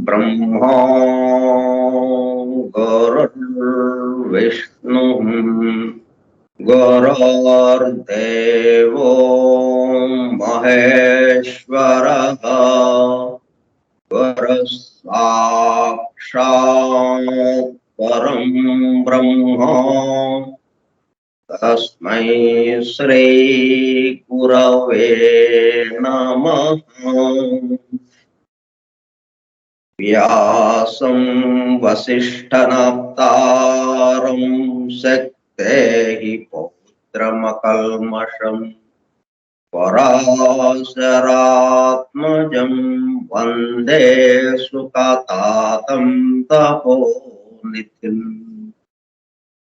ब्रह्मा गुरुर्विष्णु गुरुर्देवो महेश्वरः गुरुस्साक्षात् परं ब्रह्म तस्मै श्री गुरवे नमः। व्यासं वसिष्ठनप्तारं शक्तेः पौत्रमकल्मषम् पराशरात्मजं वन्दे सुखतातं तपोनिधिम्।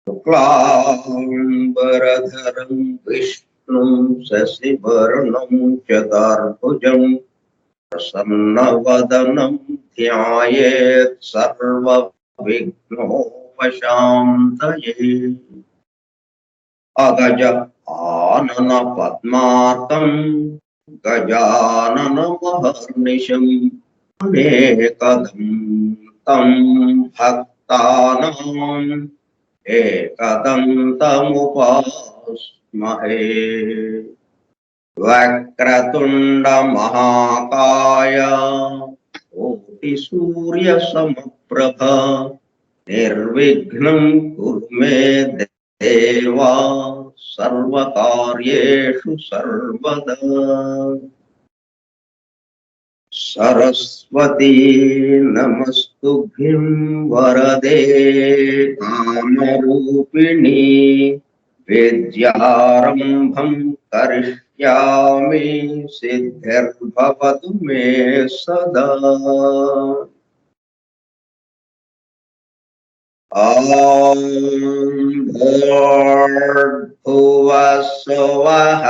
शुक्लाम्बरधरं विष्णुं शशिवर्णं चतुर्भुजं प्रसन्नवदनं ध्यायेत् सर्वविघ्नोपशान्तये। अगज आनन पद्मार्कं गजाननमहर्निशम् अनेकदन्तं भक्तानाम् एकदन्तमुपास्महे। वक्रतुंड महाकाय कोटिसूर्यसमप्रभ निर्विघ्नं कुरु मे देवा सर्वकार्येषु सर्वदा। सरस्वती नमस्तुभ्यं वरदे कामरूपिणी विद्यारम्भं करिष्यामि सिद्धिर्भवतु मे सदा। ॐ भूर्भुवः स्वः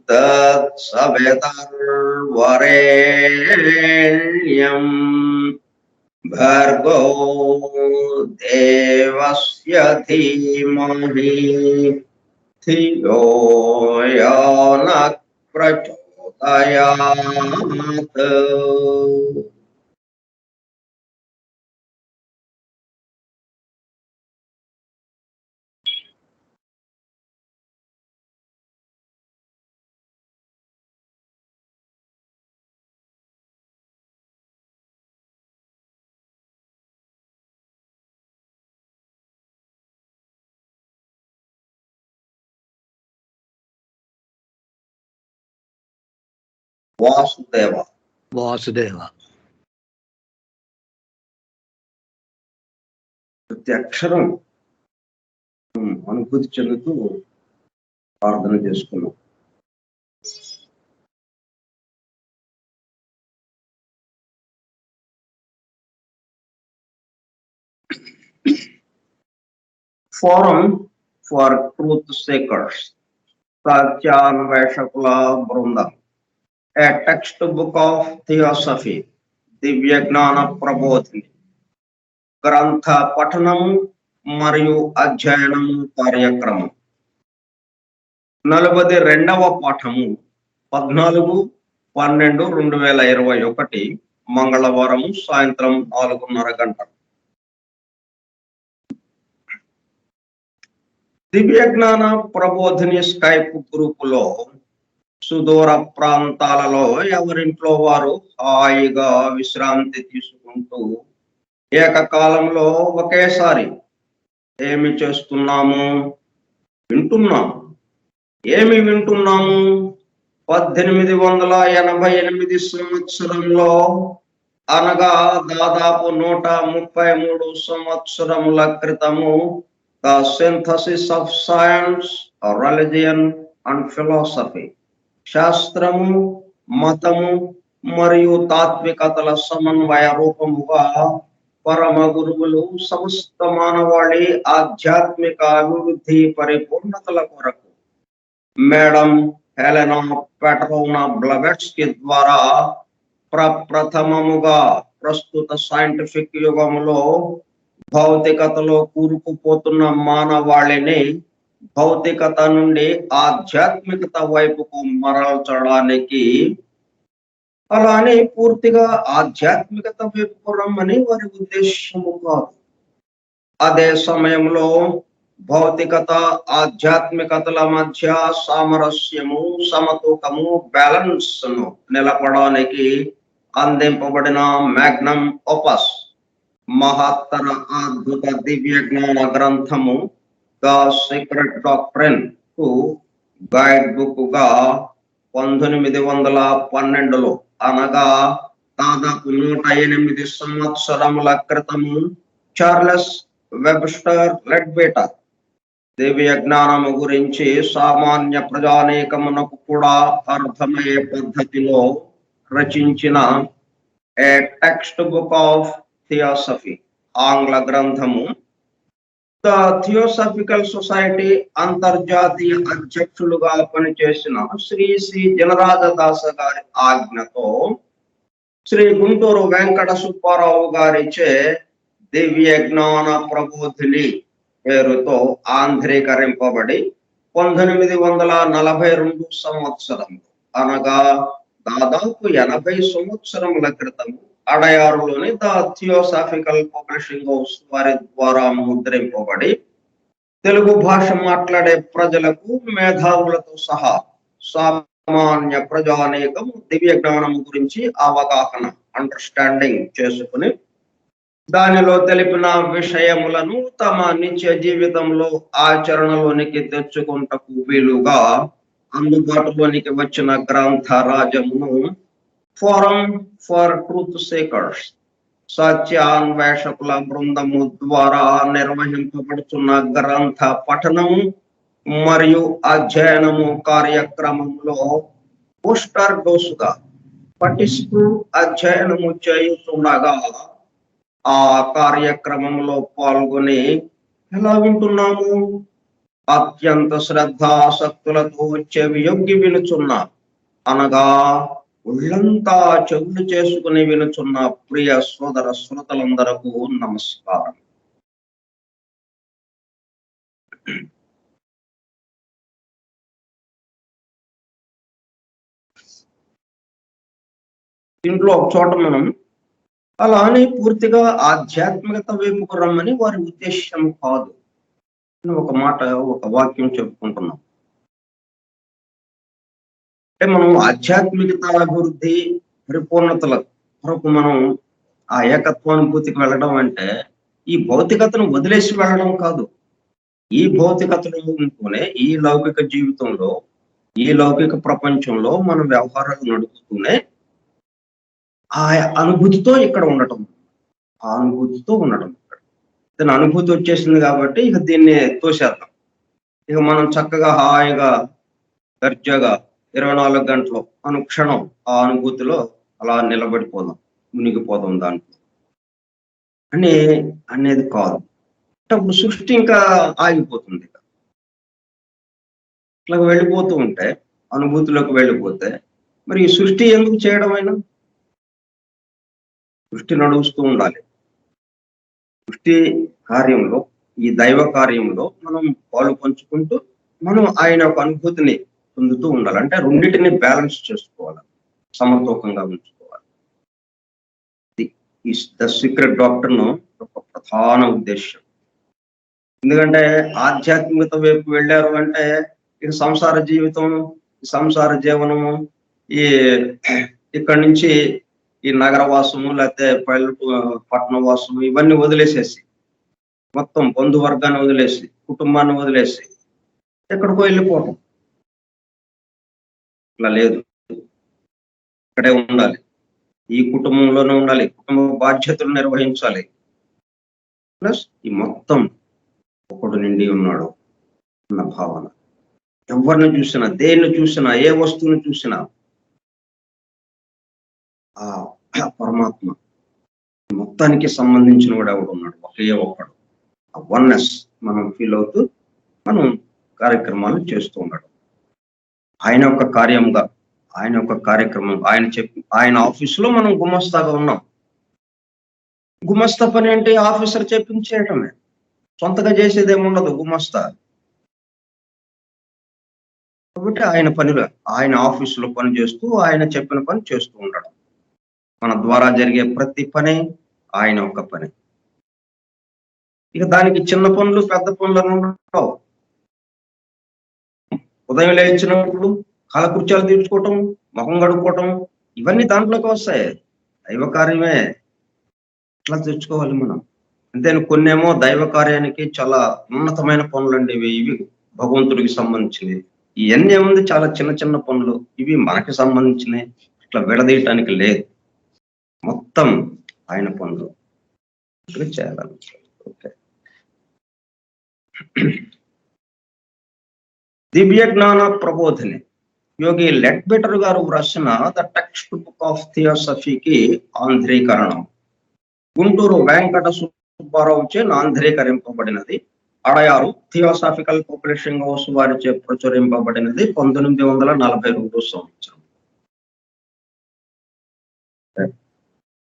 तत्सवितुर्वरेण्यं भर्गो देवस्य धीमहि धियो यो नः प्रचोदयात्। వాసుదేవ వాసుదేవ ప్రతి అక్షరం అనుభూతి చెందుతూ ప్రార్థన చేసుకున్నాం. ఫోరం ఫర్ ట్రూత్ సేకర్స్ సత్యాన్వేషకుల బృందం. A text book of theosophy, దివ్య జ్ఞాన ప్రబోధిని. గ్రంథ పఠనం మరియు అధ్యయనం కార్యక్రమం. 42వ పాఠము 14/12/2021 మంగళవారం సాయంత్రం 4:30 గంటలు. దివ్య జ్ఞాన ప్రబోధిని స్కైప్ గ్రూపులో సుదూర ప్రాంతాలలో ఎవరింట్లో వారు హాయిగా విశ్రాంతి తీసుకుంటూ ఏకకాలంలో ఒకేసారి ఏమి చేస్తున్నాము? వింటున్నాము. ఏమి వింటున్నాము? 1888 సంవత్సరంలో, అనగా దాదాపు 133 సంవత్సరముల క్రితము, the synthesis of science, religion and philosophy, శాస్త్రము, మతము మరియు తాత్వికతల సమన్వయ రూపముగా పరమ గురువులు సమస్త మానవాళి ఆధ్యాత్మిక అభివృద్ధి పరిపూర్ణతల కొరకు మేడం హెలెనా పెట్రోవ్నా బ్లవెట్స్కీ ద్వారా ప్రప్రథమముగా ప్రస్తుత సైంటిఫిక్ యుగంలో భౌతికతలో కూరుకుపోతున్న మానవాళిని భౌతికత నుండి ఆధ్యాత్మికత వైపుకు మరల్చడానికి, అలానే పూర్తిగా ఆధ్యాత్మికత వైపుకు రమ్మని వారి ఉద్దేశము కాదు. అదే సమయంలో భౌతికత ఆధ్యాత్మికతల మధ్య సామరస్యము, సమతూకము, బ్యాలెన్స్ ను నిలపడానికి అందింపబడిన మ్యాగ్నమ్ ఓపస్, మహత్తర అద్భుత దివ్య జ్ఞాన గ్రంథము ద సీక్రెట్ డాక్ట్రిన్ కు గైడ్ బుక్ గా 1912లో, అనగా దాదాపు 108 సంవత్సరముల క్రితము, చార్లెస్ వెబ్స్టర్ లెడ్బీటర్ దివ్య జ్ఞానము గురించి సామాన్య ప్రజానీకమునకు కూడా అర్థమయ్యే పద్ధతిలో రచించిన ఏ టెక్స్ట్ బుక్ ఆఫ్ థియోసఫీ ఆంగ్ల గ్రంథము, ద థియోసాఫికల్ సొసైటీ అంతర్జాతీయ అధ్యక్షులుగా పనిచేసిన శ్రీ సి జనరాజదాస గారి ఆజ్ఞతో శ్రీ గుంటూరు వెంకట సుబ్బారావు గారిచే దివ్య జ్ఞాన ప్రబోధిని పేరుతో ఆంధ్రీకరింపబడి 1942 సంవత్సరం, అనగా దాదాపు 80 సంవత్సరముల క్రితం అడయారులోని ద థియోసాఫికల్ పబ్లిషింగ్ హౌస్ వారి ద్వారా ముద్రింపబడి తెలుగు భాష మాట్లాడే ప్రజలకు, మేధావులతో సహా సామాన్య ప్రజానీకం దివ్య జ్ఞానం గురించి అవగాహన, అండర్స్టాండింగ్ చేసుకుని దానిలో తెలిపిన విషయములను తమ నిత్య జీవితంలో ఆచరణలోనికి తెచ్చుకుంటకు వీలుగా అందుబాటులోనికి వచ్చిన గ్రంథ రాజమును ఫోరం ఫర్ ట్రూత్ సీకర్స్, సత్యాన్వేషకుల బృందము ద్వారా నిర్వహింపబడుతున్న గ్రంథ పఠనము మరియు అధ్యయనము కార్యక్రమంలో బూస్టర్ డోసుగా పఠిస్తూ అధ్యయనము చేయుతుండగా ఆ కార్యక్రమంలో పాల్గొని ఎలా వింటున్నాము? అత్యంత శ్రద్ధాసక్తులతో చెవియొగ్గి వినుచున్న, అనగా ఒళ్ళంతా చెవులు చేసుకుని వినుచున్న ప్రియ సోదర శ్రోతలందరకు నమస్కారం. దీంట్లో ఒక చోట మనం అలా అని పూర్తిగా ఆధ్యాత్మికత వైపుకు రమ్మని వారి ఉద్దేశం కాదు. ఒక మాట, ఒక వాక్యం చెప్పుకుంటున్నాం. అంటే మనం ఆధ్యాత్మికత అభివృద్ధి పరిపూర్ణతల కొరకు మనం ఆ ఏకత్వానుభూతికి వెళ్ళడం అంటే ఈ భౌతికతను వదిలేసి వెళ్ళడం కాదు. ఈ భౌతికతలోనే, ఈ లౌకిక జీవితంలో, ఈ లౌకిక ప్రపంచంలో మన వ్యవహారాలు నడుపుతూనే ఆ అనుభూతితో ఇక్కడ ఉండటం, ఆ అనుభూతితో ఉండటం. దీని అనుభూతి వచ్చేసింది కాబట్టి ఇక దీన్ని తోసేద్దాం. ఇక మనం చక్కగా హాయిగా దర్జాగా 24 గంటలు అనుక్షణం ఆ అనుభూతిలో అలా నిలబడిపోదాం, మునిగిపోదాం దాంట్లో అనేది కాదు. అప్పుడు సృష్టి ఇంకా ఆగిపోతుంది. ఇట్లా వెళ్ళిపోతూ ఉంటే, అనుభూతిలోకి వెళ్ళిపోతే మరి ఈ సృష్టి ఎందుకు చేయడం అయినా? సృష్టి నడుస్తూ ఉండాలి. సృష్టి కార్యంలో, ఈ దైవ కార్యంలో మనం పాలు పంచుకుంటూ మనం ఆయన యొక్క అనుభూతిని పొందుతూ ఉండాలి. అంటే రెండింటిని బ్యాలెన్స్ చేసుకోవాలి, సమతూకంగా ఉంచుకోవాలి. ఈ ద సీక్రెట్ డాక్టర్ను ఒక ప్రధాన ఉద్దేశం. ఎందుకంటే ఆధ్యాత్మికత వైపు వెళ్ళారు అంటే ఇక సంసార జీవితం, సంసార జీవనము, ఈ ఇక్కడి నుంచి ఈ నగరవాసము లేకపోతే పట్టణవాసము ఇవన్నీ వదిలేసేసి, మొత్తం బంధువర్గాన్ని వదిలేసి, కుటుంబాన్ని వదిలేసి ఎక్కడికో వెళ్ళిపోవటం ఇట్లా లేదు. ఇక్కడే ఉండాలి, ఈ కుటుంబంలోనే ఉండాలి, కుటుంబ బాధ్యతలు నిర్వహించాలి. ప్లస్ ఈ మొత్తం ఒకడు నిండి ఉన్నాడు అన్న భావన. ఎవరిని చూసినా, దేన్ని చూసినా, ఏ వస్తువుని చూసినా ఆ పరమాత్మ మొత్తానికి సంబంధించిన వాడు ఎవడు ఉన్నాడు, ఒకే ఒక్కడు. ఆ వన్నెస్ మనం ఫీల్ అవుతూ మనం కార్యక్రమాలు చేస్తూ ఉన్నాడు. ఆయన యొక్క కార్యంగా, ఆయన యొక్క కార్యక్రమం, ఆయన ఆఫీసులో మనం గుమస్తాగా ఉన్నాం. గుమస్తా పని అంటే ఆఫీసర్ చెప్పించేయటమే, సొంతగా చేసేది ఏముండదు గుమస్తా. కాబట్టి ఆయన పనిలో, ఆయన ఆఫీసులో పని చేస్తూ ఆయన చెప్పిన పని చేస్తూ ఉండడం. మన ద్వారా జరిగే ప్రతి పని ఆయన యొక్క పని. ఇక దానికి చిన్న పనులు పెద్ద పనులు ఉండవు. ఉదయం లేచినప్పుడు కాలకృత్యాలు తీర్చుకోవటం, ముఖం కడుక్కోవటం, ఇవన్నీ దాంట్లోకి వస్తాయి. దైవ కార్యమే, ఇట్లా తెచ్చుకోవాలి మనం. అంతేను, కొన్నేమో దైవ కార్యానికి చాలా ఉన్నతమైన పనులు అండి ఇవి భగవంతుడికి సంబంధించినవి. ఇవన్నీ ఏముంది, చాలా చిన్న చిన్న పనులు, ఇవి మనకి సంబంధించినవి, ఇట్లా విడదీయటానికి లేదు. మొత్తం ఆయన పనులు చేయాలి. ఓకే. దివ్య జ్ఞాన ప్రబోధిని యోగి లెడ్బెటర్ గారు రాసిన ద టెక్స్ట్ బుక్ ఆఫ్ థియోసఫీకి ఆంధ్రీకరణం గుంటూరు వెంకట సుబ్బారావుచే ఆంధ్రీకరింపబడినది. అడయారు థియోసాఫికల్ పబ్లిషింగ్ హౌస్ వారిచే ప్రచురింపబడినది 1942 సంవత్సరం.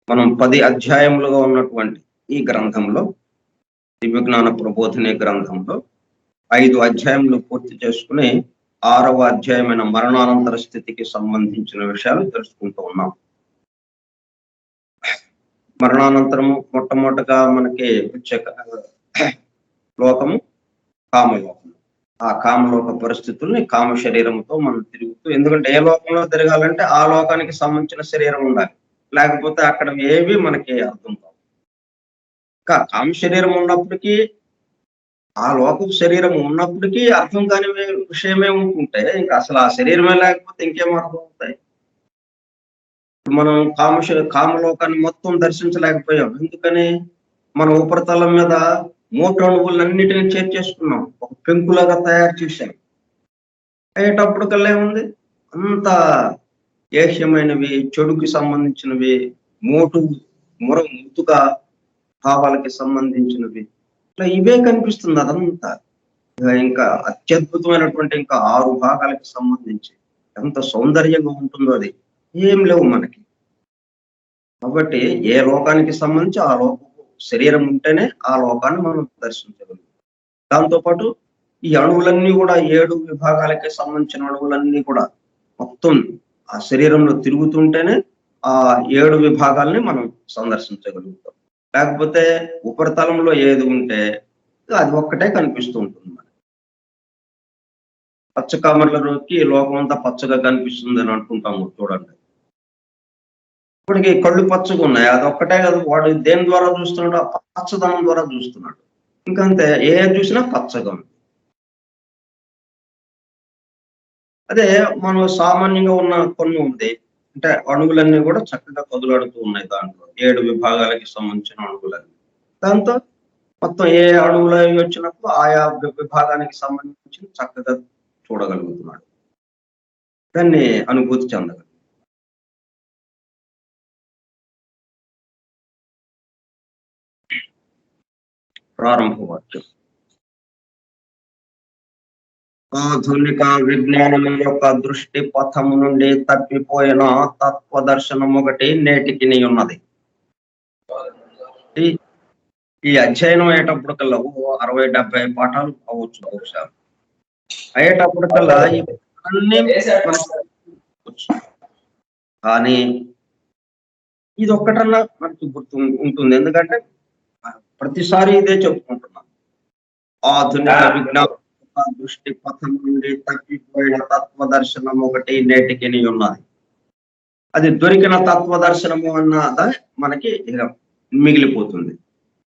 మనం 10 అధ్యాయములుగా ఉన్నటువంటి ఈ గ్రంథంలో, దివ్య జ్ఞాన ప్రబోధిని గ్రంథంలో 5 అధ్యాయములు పూర్తి చేసుకుని 6వ అధ్యాయమైన మరణానంతర స్థితికి సంబంధించిన విషయాలు తెలుసుకుంటూ ఉన్నాం. మరణానంతరము మొట్టమొదటిగా మనకి వచ్చే లోకము కామలోకము. ఆ కామలోక పరిస్థితుల్ని కామ శరీరంతో మనం తిరుగుతూ, ఎందుకంటే ఏ లోకంలో తిరగాలంటే ఆ లోకానికి సంబంధించిన శరీరం ఉండాలి, లేకపోతే అక్కడ ఏవి మనకి అర్థం కావు. కామ శరీరం ఉన్నప్పటికీ, ఆ లోకపు శరీరం ఉన్నప్పటికీ అర్థం కాని విషయమే ఉంటుంటే ఇంకా అసలు ఆ శరీరమే లేకపోతే ఇంకేం అర్థం అవుతాయి. మనం కామలోకాన్ని మొత్తం దర్శించలేకపోయాం. ఎందుకని? మన ఉపరితలం మీద మోటణువులన్నిటిని చేర్చేసుకున్నాం, ఒక పెంకులాగా తయారు చేశాం. అయ్యేటప్పుడు ఏముంది, అంత ఏహ్యమైనవి, చెడుకి సంబంధించినవి, ముతుగా భావాలకి సంబంధించినవి, ఇట్లా ఇవే కనిపిస్తుంది అదంతా. ఇంకా అత్యద్భుతమైనటువంటి ఇంకా 6 భాగాలకి సంబంధించి ఎంత సౌందర్యంగా ఉంటుందో అది ఏం లేవు మనకి. కాబట్టి ఏ లోకానికి సంబంధించి ఆ లోకం శరీరం ఉంటేనే ఆ లోకాన్ని మనం దర్శించగలుగుతాం. దాంతోపాటు ఈ అణువులన్నీ కూడా 7 విభాగాలకి సంబంధించిన అణువులన్నీ కూడా మొత్తం ఆ శరీరంలో తిరుగుతుంటేనే ఆ 7 విభాగాల్ని మనం సందర్శించగలుగుతాం. లేకపోతే ఉపరితలంలో ఏది ఉంటే అది ఒక్కటే కనిపిస్తూ ఉంటుంది. పచ్చ కామర్లలోకి లోకం అంతా పచ్చగా కనిపిస్తుంది అని అంటుంటాము చూడండి. ఇప్పటికి కళ్ళు పచ్చగా ఉన్నాయి, అది ఒక్కటే కదా. వాడు దేని ద్వారా చూస్తున్నాడు? పచ్చదనం ద్వారా చూస్తున్నాడు. ఇంకంతే, ఏది చూసినా పచ్చగా ఉంది. అదే మనం సామాన్యంగా ఉన్న కొన్ని ఉంది, అంటే అణువులన్నీ కూడా చక్కగా కదులాడుతూ ఉన్నాయి. దాంట్లో 7 విభాగాలకి సంబంధించిన అణువులన్నీ. దాంతో మొత్తం ఏ అణువులు వచ్చినప్పుడు ఆయా విభాగానికి సంబంధించి చక్కగా చూడగలుగుతున్నాడు, దాన్ని అనుభూతి చెందగలుగుతాడు. ప్రారంభ వాక్యం. ఆధునిక విజ్ఞానం యొక్క దృష్టి పథము నుండి తప్పిపోయిన తత్వ దర్శనం ఒకటి నేటికి ఉన్నది. ఈ అధ్యయనం అయ్యేటప్పటికల్లా 60-70 పాఠాలు అవ్వచ్చు బహుశా. అయ్యేటప్పటికల్లా ఈ అన్నీ కానీ ఇది ఒక్కటన్నా మనకి గుర్తు ఉంటుంది. ఎందుకంటే ప్రతిసారి ఇదే చెప్పుకుంటున్నాం. ఆధునిక విజ్ఞాన దృష్టి పథం నుండి తప్పిపోయిన తత్వ దర్శనం ఒకటి నేటికి ఉన్నది. అది దొరికిన తత్వ దర్శనము అన్నద మనకి ఇక మిగిలిపోతుంది.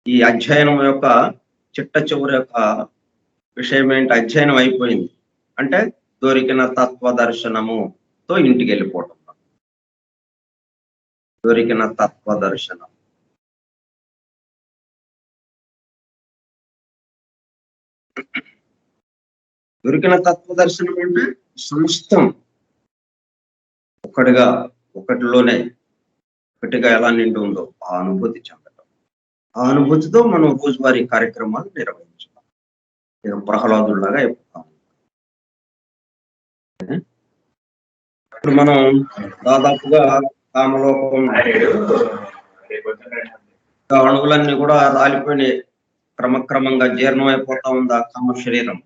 ఈ అధ్యయనం యొక్క చిట్ట చివరి యొక్క విషయం ఏంటి? అధ్యయనం అయిపోయింది అంటే దొరికిన తత్వ దర్శనముతో ఇంటికి వెళ్ళిపోవటం. దొరికిన తత్వ దర్శనం. దొరికిన తత్వ దర్శనం అంటే సమస్తం ఒకటిలోనే ఒకటిగా ఎలా నిండి ఉందో ఆ అనుభూతి చెందటం. ఆ అనుభూతితో మనం రోజువారీ కార్యక్రమాలు నిర్వహించాం. ఇక ప్రహ్లాదులాగా అయిపోతాం. ఇప్పుడు మనం దాదాపుగా కామలోకం అణువులన్నీ కూడా రాలిపోయి క్రమక్రమంగా జీర్ణం అయిపోతా ఉంది ఆ కామ శరీరం.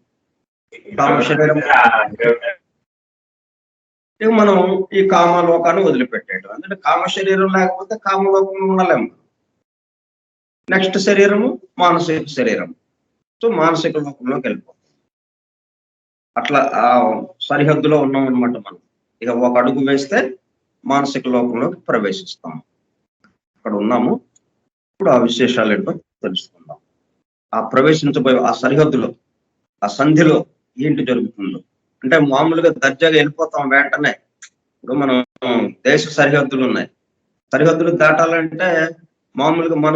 మనం ఈ కామలోకాన్ని వదిలిపెట్టేయడం. అంటే కామ శరీరం లేకపోతే కామలోకంలో ఉండలేము. నెక్స్ట్ శరీరము మానసిక శరీరం. సో మానసిక లోకంలోకి వెళ్ళిపోతాం. అట్లా ఆ సరిహద్దులో ఉన్నాం అనమాట మనం. ఇక ఒక అడుగు వేస్తే మానసిక లోకంలోకి ప్రవేశిస్తాం. అక్కడ ఉన్నాము. ఇప్పుడు ఆ విశేషాలు ఏంటో తెలుసుకుందాం. ఆ ప్రవేశించబోయే ఆ సరిహద్దులో, ఆ సంధిలో ఏంటి జరుగుతుందో. అంటే మామూలుగా దర్జాగా వెళ్ళిపోతాం వెంటనే. ఇప్పుడు మనం దేశ సరిహద్దులు ఉన్నాయి. సరిహద్దులు దాటాలంటే మామూలుగా మన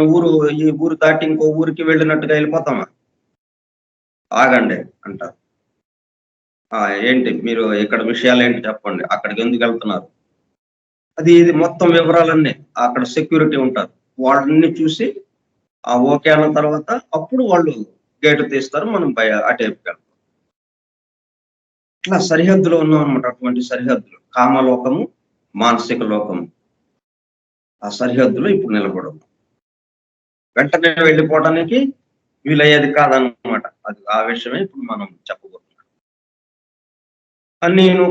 ఈ ఊరు దాటి ఇంకో ఊరికి వెళ్ళినట్టుగా వెళ్ళిపోతామా? ఆగండి అంటారు. ఏంటి మీరు ఇక్కడ విషయాలు ఏంటి చెప్పండి, అక్కడికి ఎందుకు వెళ్తున్నారు, ఇది మొత్తం వివరాలన్నీ అక్కడ సెక్యూరిటీ ఉంటారు. వాళ్ళని చూసి ఆ ఓకే అన్న తర్వాత అప్పుడు వాళ్ళు గేటు తీస్తారు. మనం అటేపుకి వెళ్తాం. ఇట్లా సరిహద్దులో ఉన్నాం అనమాట. అటువంటి సరిహద్దులు కామలోకము, మానసిక లోకము. ఆ సరిహద్దులో ఇప్పుడు నిలబడము. వెంటనే వెళ్ళిపోవడానికి వీలయ్యేది కాదన్నమాట. అది ఆ విషయమే ఇప్పుడు మనం చెప్పబోతున్నాం. నేను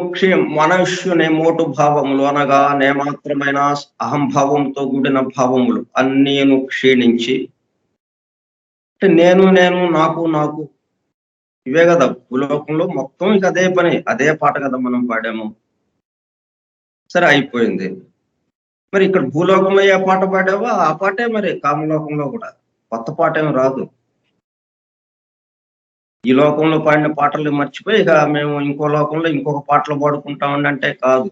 మనుష్యుని మోటు భావములు అనగా నేమాత్రమైన అహంభావంతో కూడిన భావములు అన్నీను క్షీణించి, అంటే నేను నాకు ఇవే కదా భూలోకంలో మొత్తం. ఇక అదే పని, అదే పాట కదా మనం పాడాము. సరే అయిపోయింది. మరి ఇక్కడ భూలోకంలో ఏ పాట పాడావో ఆ పాటే మరి కామలోకంలో కూడా. కొత్త పాట ఏమి రాదు. ఈ లోకంలో పాడిన పాటలు మర్చిపోయి ఇక మేము ఇంకో లోకంలో ఇంకొక పాటలు పాడుకుంటామండి అంటే కాదు.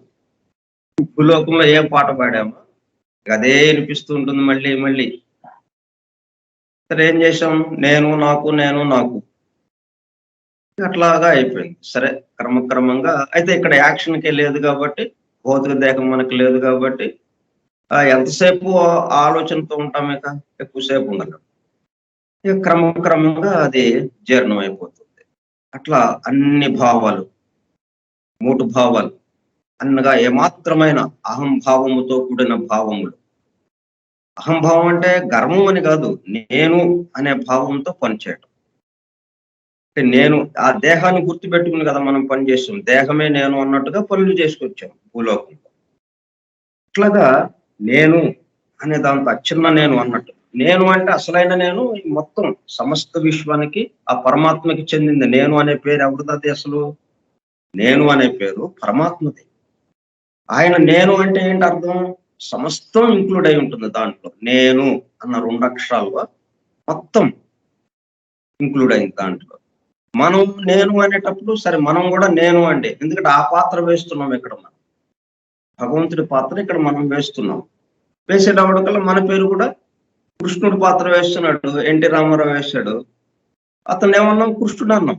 భూలోకంలో ఏం పాట పాడామో అదే వినిపిస్తూ ఉంటుంది మళ్ళీ మళ్ళీ. సరే ఏం చేసాం? నేను నాకు అట్లాగా అయిపోయింది. సరే క్రమక్రమంగా అయితే ఇక్కడ యాక్షన్కే లేదు కాబట్టి, భౌతిక దేహం మనకు లేదు కాబట్టి ఎంతసేపు ఆలోచనతో ఉంటాం. ఇక ఎక్కువసేపు ఉండదు. ఇక క్రమక్రమంగా అది జీర్ణం అయిపోతుంది. అట్లా అన్ని భావాలు, మూడు భావాలు అన్నగా ఏమాత్రమైన అహంభావముతో కూడిన భావములు. అహంభావం అంటే గర్వం అని కాదు, నేను అనే భావంతో పనిచేయటం. అంటే నేను ఆ దేహాన్ని గుర్తుపెట్టుకుని కదా మనం పనిచేస్తాం. దేహమే నేను అన్నట్టుగా పనులు చేసుకొచ్చాం భూలోకంలో. అట్లాగా నేను అనే దాంతో చిన్న నేను అన్నట్టు. నేను అంటే అసలైన నేను మొత్తం సమస్త విశ్వానికి ఆ పరమాత్మకి చెందింది. నేను అనే పేరు ఎవరిది అసలు? నేను అనే పేరు పరమాత్మది. ఆయన నేను అంటే ఏంటి అర్థం? సమస్తం ఇంక్లూడ్ అయి ఉంటుంది దాంట్లో. నేను అన్న 2 అక్షరాల్లో మొత్తం ఇంక్లూడ్ అయింది దాంట్లో. మనం నేను అనేటప్పుడు సరే మనం కూడా నేను అండి. ఎందుకంటే ఆ పాత్ర వేస్తున్నాం ఇక్కడ మనం. భగవంతుడి పాత్ర ఇక్కడ మనం వేస్తున్నాం. వేసేటప్పటికల్లా మన పేరు కూడా కృష్ణుడి పాత్ర వేస్తున్నాడు. ఎన్టీ రామారావు వేశాడు. అతను ఏమన్నాం? కృష్ణుడు అన్నాం.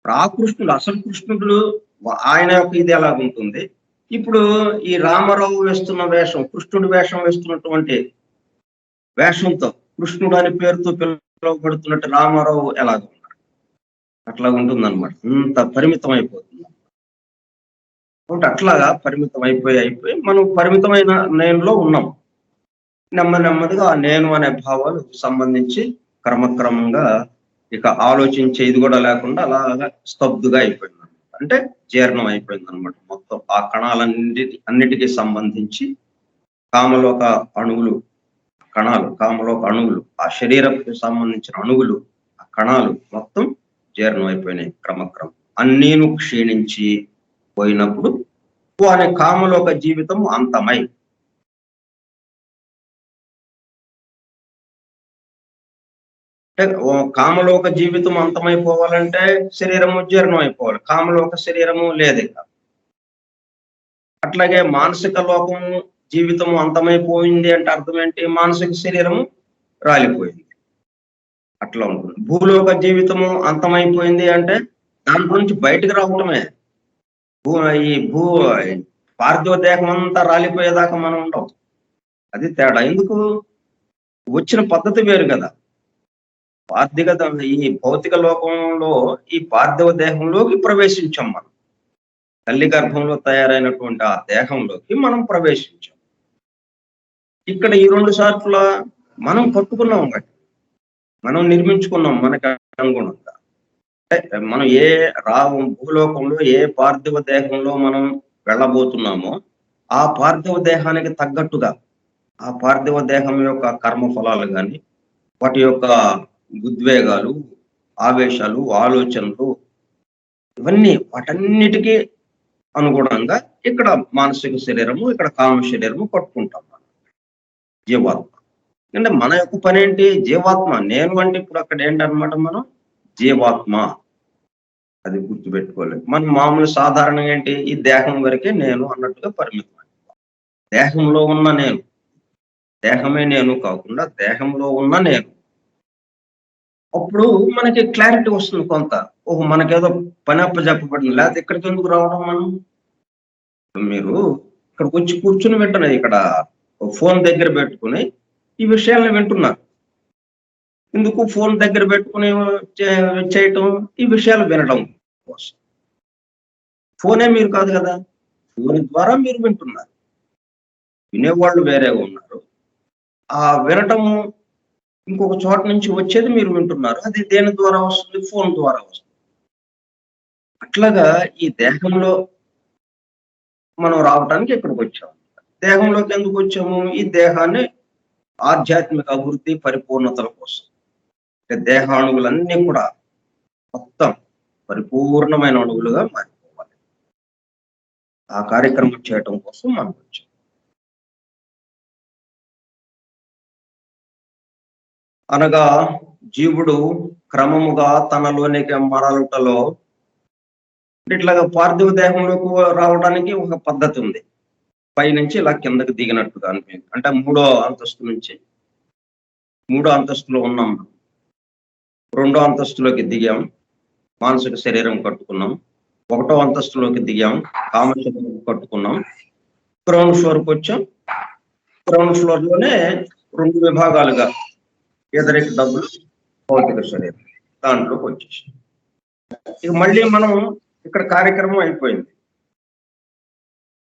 ఆ కృష్ణుడు, అసలు కృష్ణుడు ఆయన యొక్క ఇది ఎలాగుంటుంది. ఇప్పుడు ఈ రామారావు వేస్తున్న వేషం, కృష్ణుడి వేషం వేస్తున్నటువంటి వేషంతో కృష్ణుడు అనే పేరుతో పిలువబడుతున్నట్టు రామారావు ఎలాగ ఉన్నాడు అట్లా ఉంటుందన్నమాట. ఇంత పరిమితం అయిపోతుంది. అట్లాగా పరిమితం అయిపోయి మనం పరిమితమైన నేనులో ఉన్నాం. నెమ్మదిగా ఆ నేను అనే భావాలు సంబంధించి క్రమక్రమంగా ఇక ఆలోచించే ఇది కూడా లేకుండా అలాగా స్తబ్దుగా అయిపోయింది. అంటే జీర్ణం అయిపోయింది అనమాట. మొత్తం ఆ అన్నిటికీ సంబంధించి కామలోక అణువులు, కామలోక అణువులు, ఆ శరీరంకి సంబంధించిన అణువులు, ఆ కణాలు మొత్తం జీర్ణం అయిపోయినాయి క్రమక్రమం. అన్నీను క్షీణించి పోయినప్పుడు వాని కామలోక జీవితం అంతమై, అంటే కామలోక జీవితం అంతమైపోవాలంటే శరీరము జీర్ణం అయిపోవాలి. కామలోక శరీరము లేదు ఇక. అట్లాగే మానసిక లోకము జీవితము అంతమైపోయింది అంటే అర్థం ఏంటి? మానసిక శరీరము రాలిపోయింది. అట్లా ఉంటుంది. భూలోక జీవితము అంతమైపోయింది అంటే దాంట్లో నుంచి బయటకు రావటమే. భూ ఈ భూ పార్థివ దేహం అంతా రాలిపోయేదాకా మనం ఉండం. అది తేడా. ఎందుకు? వచ్చిన పద్ధతి వేరు కదా. ఈ భౌతిక లోకంలో ఈ పార్థివ దేహంలోకి ప్రవేశించాం మనం. తల్లి గర్భంలో తయారైనటువంటి ఆ దేహంలోకి మనం ప్రవేశించాం. ఇక్కడ ఈ 2 సార్ల మనం కట్టుకున్నాం వాటిని. మనం నిర్మించుకున్నాం మనకు అనుగుణంగా. అంటే మనం భూలోకంలో ఏ పార్థివ దేహంలో మనం వెళ్ళబోతున్నామో ఆ పార్థివ దేహానికి తగ్గట్టుగా ఆ పార్థివ దేహం యొక్క కర్మ ఫలాలు గాని, వాటి యొక్క ఉద్వేగాలు, ఆవేశాలు, ఆలోచనలు, ఇవన్నీ వాటన్నిటికీ అనుగుణంగా ఇక్కడ మానసిక శరీరము, ఇక్కడ కామ శరీరము పట్టుకుంటాం మనం, జీవాత్మ. అంటే మన యొక్క పని ఏంటి? జీవాత్మ. నేను అంటే ఇప్పుడు అక్కడ ఏంటనమాట, మనం జీవాత్మ. అది గుర్తుపెట్టుకోలేదు. మనం మామూలు సాధారణంగా ఏంటి? ఈ దేహం వరకే నేను అన్నట్టుగా పరిమితం. దేహంలో ఉన్న నేను, దేహమే నేను కాకుండా దేహంలో ఉన్న నేను. అప్పుడు మనకి క్లారిటీ వస్తుంది కొంత. ఓహో! మనకేదో పని అప్పజెప్పబడింది. లేకపోతే ఇక్కడికి ఎందుకు రావడం మనం? మీరు ఇక్కడికొచ్చి కూర్చుని వింటున్నారు. ఇక్కడ ఫోన్ దగ్గర పెట్టుకొని ఈ విషయాలను వింటున్నారు. ఎందుకు ఫోన్ దగ్గర పెట్టుకుని చేయటం? ఈ విషయాలు వినడం కోసం. ఫోనే మీరు కాదు కదా. ఫోన్ ద్వారా మీరు వింటున్నారు. వినేవాళ్ళు వేరేగా ఉన్నారు. ఆ వినటము ఇంకొక చోట నుంచి వచ్చేది మీరు వింటున్నారు. అది దేని ద్వారా వస్తుంది? ఫోన్ ద్వారా వస్తుంది. అట్లాగా ఈ దేహంలో మనం రావటానికి ఇక్కడికొచ్చాము. దేహంలోకి ఎందుకు వచ్చాము? ఈ దేహాన్ని ఆధ్యాత్మిక అభివృద్ధి, పరిపూర్ణతల కోసం. అంటే దేహాణువులన్నీ కూడా మొత్తం పరిపూర్ణమైన అణువులుగా మారిపోవాలి. ఆ కార్యక్రమం చేయటం కోసం మనం వచ్చాం. అనగా జీవుడు క్రమముగా తనలోనికి మరలుటలో, ఇట్లాగా పార్థివ దేహంలోకి రావడానికి ఒక పద్ధతి ఉంది. పైనుంచి ఇలా కిందకి దిగినట్టుగా అనిపించింది. అంటే మూడో అంతస్తులో ఉన్నాం. రెండో అంతస్తులోకి దిగాం, మానసిక శరీరం కట్టుకున్నాం. ఒకటో అంతస్తులోకి దిగాం, కామ శరీరం కట్టుకున్నాం. గ్రౌండ్ ఫ్లోర్కి వచ్చాం. గ్రౌండ్ ఫ్లోర్ లోనే 2 విభాగాలుగా ఎదరికి డబ్బులు, భౌతిక శరీరం, దాంట్లోకి వచ్చేసాం. ఇక మళ్ళీ మనం ఇక్కడ కార్యక్రమం అయిపోయింది.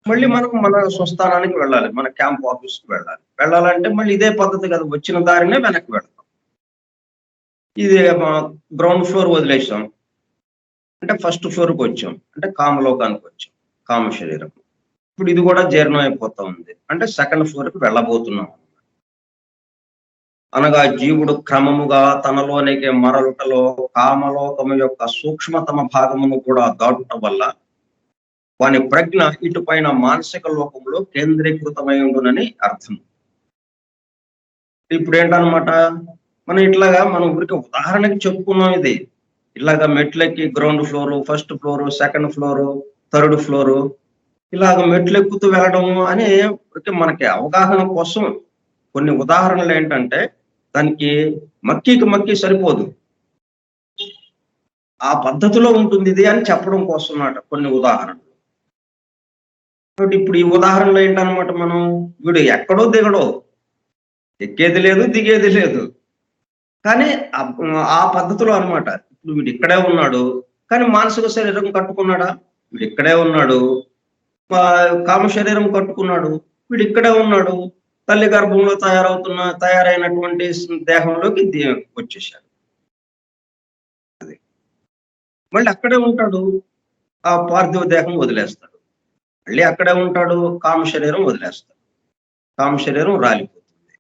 మళ్ళీ మనం మన స్వస్థానానికి వెళ్ళాలి. మన క్యాంప్ ఆఫీస్‌కి వెళ్ళాలి. వెళ్ళాలంటే మళ్ళీ ఇదే పద్ధతి కదా. వచ్చిన దారినే వెనక్కి వెళ్తాం. ఇది గ్రౌండ్ ఫ్లోర్ వదిలేసాం. అంటే ఫస్ట్ ఫ్లోర్‌కి వచ్చాం. అంటే కామలోకానికి వచ్చాం. కామ శరీరం. ఇప్పుడు ఇది కూడా జీర్ణం అయిపోతా ఉంది. అంటే సెకండ్ ఫ్లోర్‌కి వెళ్ళబోతున్నాం. అనగా జీవుడు క్రమముగా తనలోనికి మరలుటలో కామలోకము యొక్క సూక్ష్మతమ భాగమును కూడా దాటుట వల్ల వాని ప్రజ్ఞ ఇటుపైన మానసిక లోకంలో కేంద్రీకృతమై ఉండునని అర్థం. ఇప్పుడు ఏంటనమాట, మనం ఊరికి ఉదాహరణకి చెప్పుకున్నాం ఇది. ఇలాగ మెట్లెక్కి ground floor, first floor, second floor, third floor, ఇలాగ మెట్లెక్కుతూ వెళ్ళడము అని మనకి అవగాహన కోసం కొన్ని ఉదాహరణలు ఏంటంటే, దానికి మక్కి సరిపోదు. ఆ పద్ధతిలో ఉంటుంది ఇది అని చెప్పడం కోసం మాట కొన్ని ఉదాహరణలు. ఇప్పుడు ఈ ఉదాహరణలో ఏంటనమాట, మనం వీడు ఎక్కడో దిగడో, ఎక్కేది లేదు, దిగేది లేదు. కానీ ఆ పద్ధతిలో అనమాట. ఇప్పుడు వీడు ఇక్కడే ఉన్నాడు, కానీ మానసిక శరీరం కట్టుకున్నాడా? వీడు ఇక్కడే ఉన్నాడు. కామ శరీరం కట్టుకున్నాడు. వీడు ఇక్కడే ఉన్నాడు. తల్లి గర్భంలో తయారైనటువంటి దేహంలోకి వచ్చేసాడు. మళ్ళీ అక్కడే ఉంటాడు, ఆ పార్థివ దేహం వదిలేస్తాడు. మళ్ళీ అక్కడే ఉంటాడు, కామ శరీరం వదిలేస్తాడు. కామ శరీరం రాలిపోతుంది.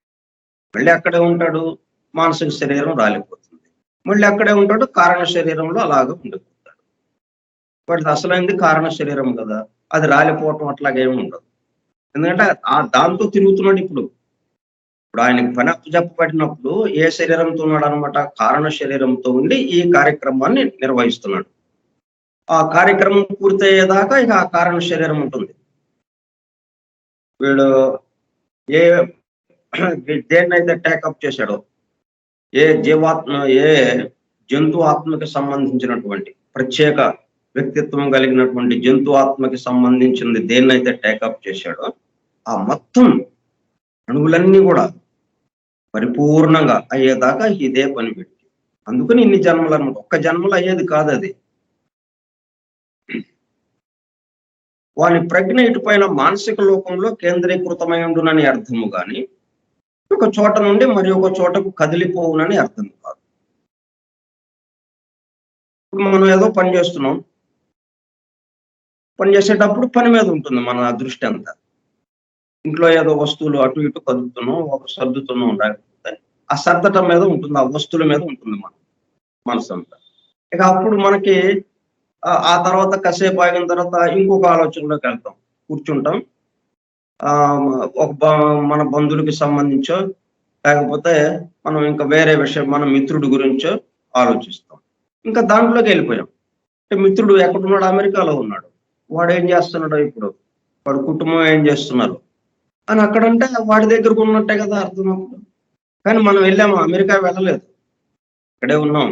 మళ్ళీ అక్కడే ఉంటాడు, మానసిక శరీరం రాలిపోతుంది. మళ్ళీ అక్కడే ఉంటాడు, కారణ శరీరంలో అలాగే ఉండిపోతాడు. వాడిది అసలైంది కారణ శరీరం కదా, అది రాలిపోవటం అట్లాగేమి ఉండదు. ఎందుకంటే దాంతో తిరుగుతున్నాడు ఇప్పుడు. ఇప్పుడు ఆయనకి పని అప్పచెప్పబడినప్పుడు ఏ శరీరంతో ఉన్నాడు అనమాట? కారణ శరీరంతో ఉండి ఈ కార్యక్రమాన్ని నిర్వహిస్తున్నాడు. ఆ కార్యక్రమం పూర్తయ్యేదాకా ఇక ఆ కారణ శరీరం ఉంటుంది. వీడు ఏ దేన్నైతే టేకప్ చేశాడో, ఏ జీవాత్మ, ఏ జంతు ఆత్మకి సంబంధించినటువంటి ప్రత్యేక వ్యక్తిత్వం కలిగినటువంటి జంతు ఆత్మకి సంబంధించింది దేన్నైతే టేకప్ చేశాడో, ఆ మొత్తం అణువులన్నీ కూడా పరిపూర్ణంగా అయ్యేదాకా ఇదే పని పెట్టి. అందుకని ఇన్ని జన్మలు అనమాట. ఒక్క జన్మలు అయ్యేది కాదు అది. వాని ప్రజ్ఞ ఇటుపైన మానసిక లోకంలో కేంద్రీకృతమై ఉండునని అర్థము గాని, ఒక చోట నుండి మరి ఒక చోటకు కదిలిపోవునని అర్థం కాదు. ఇప్పుడు మనం ఏదో పని చేస్తున్నాం. పని చేసేటప్పుడు పని మీద ఉంటుంది మన దృష్టి అంతా. ఇంట్లో ఏదో వస్తువులు అటు ఇటు కదుపుతున్నాం, ఒక సర్దుతున్నాం, లేకపోతే ఆ సర్దటం మీద ఉంటుంది, ఆ వస్తువుల మీద ఉంటుంది మన మనసు అంతా. ఇక అప్పుడు మనకి ఆ తర్వాత కాసేపు ఆగిన తర్వాత ఇంకొక ఆలోచనలోకి వెళ్తాం, కూర్చుంటాం. మన బంధువులకి సంబంధించో, లేకపోతే మనం ఇంకా వేరే విషయం మన మిత్రుడి గురించో ఆలోచిస్తాం. ఇంకా దాంట్లోకి వెళ్ళిపోయాం. అంటే మిత్రుడు ఎక్కడున్నాడు? అమెరికాలో ఉన్నాడు. వాడు ఏం చేస్తున్నాడో ఇప్పుడు, వాడు కుటుంబం ఏం చేస్తున్నారు అని అక్కడంటే వాడి దగ్గరకు ఉన్నట్టే కదా అర్థం అప్పుడు. కానీ మనం వెళ్ళాము, అమెరికా వెళ్ళలేదు, ఇక్కడే ఉన్నాం.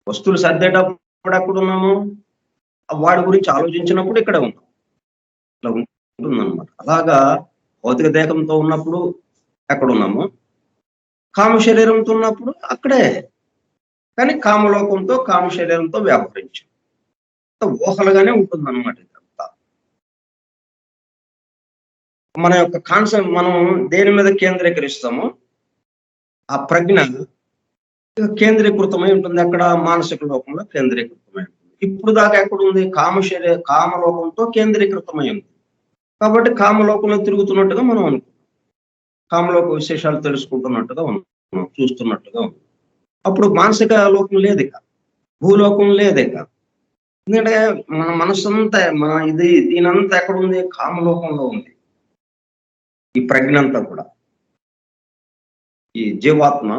వస్తువులు సర్దేటప్పుడు ఎక్కడున్నాము? వాడి గురించి ఆలోచించినప్పుడు ఇక్కడే ఉన్నాం. ఇట్లా ఉంటుందన్నమాట. అలాగా భౌతిక దేహంతో ఉన్నప్పుడు ఎక్కడున్నాము, కామ శరీరంతో ఉన్నప్పుడు అక్కడే. కానీ కామలోకంతో, కామ శరీరంతో వ్యవహరించు ఊహలుగానే ఉంటుందన్నమాట ఇదంతా. మన యొక్క కాన్సెప్ట్ మనం దేని మీద కేంద్రీకరిస్తామో ఆ ప్రజ్ఞ కేంద్రీకృతమై ఉంటుంది. అక్కడ మానసిక లోకంలో కేంద్రీకృతమై ఉంటుంది. ఇప్పుడు దాకా ఎక్కడుంది? కామలోకంతో కేంద్రీకృతమై ఉంది. కాబట్టి కామలోకంలో తిరుగుతున్నట్టుగా మనం అనుకుంటాం. కామలోక విశేషాలు తెలుసుకుంటున్నట్టుగా ఉన్నాం, చూస్తున్నట్టుగా ఉన్నాం. అప్పుడు మానసిక లోకం లేదు ఇక, భూలోకం లేదు ఇక. ఎందుకంటే మన మనస్సంతా దీనంతా ఎక్కడుంది? కామలోకంలో ఉంది. ఈ ప్రజ్ఞ అంతా కూడా, ఈ జీవాత్మ,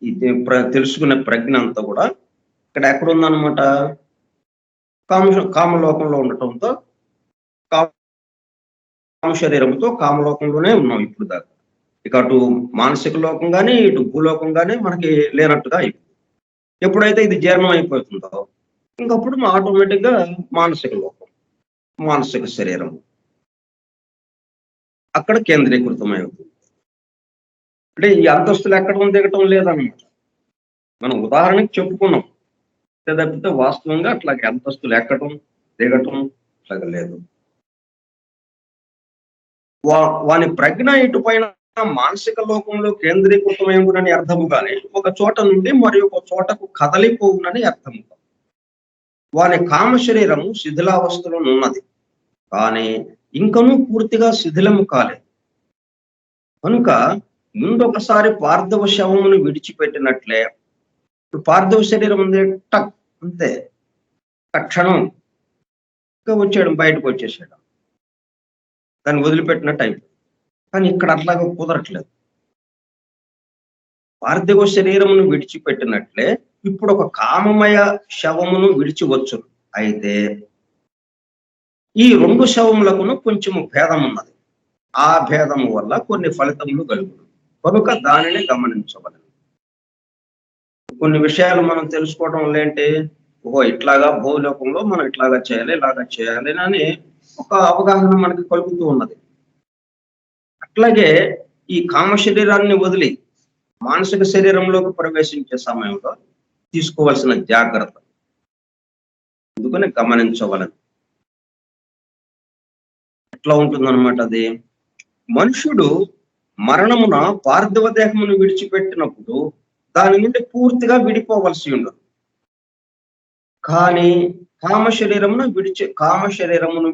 ఈ తెలుసుకునే ప్రజ్ఞ అంతా కూడా ఇక్కడ ఎక్కడుందనమాట? కామలోకంలో ఉండటంతో, కామ శరీరంతో కామలోకంలోనే ఉన్నాం ఇప్పుడు దాకా. ఇక అటు మానసిక లోకం కానీ, ఇటు భూలోకం కానీ మనకి లేనట్టుగా అయిపోయింది. ఎప్పుడైతే ఇది జీర్ణం అయిపోతుందో ఇంకప్పుడు ఆటోమేటిక్ గా మానసిక లోకం, మానసిక శరీరం అక్కడ కేంద్రీకృతమై అవుతుంది. అంటే ఈ అంతస్తులు ఎక్కడం దిగటం లేదన్నమాట. మనం ఉదాహరణకి చెప్పుకున్నాం, తప్పితే వాస్తవంగా అట్లాగే అంతస్తులు ఎక్కడం దిగటం అట్లాగ లేదు. వాని ప్రజ్ఞ ఇటుపైన మానసిక లోకంలో కేంద్రీకృతమైనని అర్థము కానీ, ఒక చోట నుండి మరి ఒక చోటకు కదలిపోవునని అర్థము. వాని కామ శరీరము శిథిలావస్థలో ఉన్నది, కానీ ఇంకనూ పూర్తిగా శిథిలము కాలేదు. కనుక ముందొకసారి పార్థివ శవమును విడిచిపెట్టినట్లే పార్థివ శరీరం ఉంది, టక్ అంతే, తక్షణం వచ్చాడు, బయటకు వచ్చేసాడు, దాన్ని వదిలిపెట్టినట్టు అయిపోయింది. కానీ ఇక్కడ అట్లాగా కుదరట్లేదు. పార్థివ శరీరమును విడిచిపెట్టినట్లే ఇప్పుడు ఒక కామమయ శవమును విడిచివచ్చు. అయితే ఈ రెండు శవములకును కొంచెము భేదం ఉన్నది. ఆ భేదము వల్ల కొన్ని ఫలితములు కలుగును. కనుక దానిని గమనించవలను. కొన్ని విషయాలు మనం తెలుసుకోవడం వల్ల ఏంటి, ఇట్లాగా భూలోకంలో మనం ఇట్లాగా చేయాలి, ఇలాగా చేయాలి అని ఒక అవగాహన మనకి కలుగుతూ ఉన్నది. అట్లాగే ఈ కామ శరీరాన్ని వదిలి మానసిక శరీరంలోకి ప్రవేశించే సమయంలో తీసుకోవాల్సిన జాగ్రత్త అందుకని గమనించవలను. ఎట్లా ఉంటుందన్నమాట అది? మనుషుడు మరణమున పార్థివ దేహమును విడిచిపెట్టినప్పుడు దాని నుండి పూర్తిగా విడిపోవలసి ఉండదు. కానీ కామ శరీరమును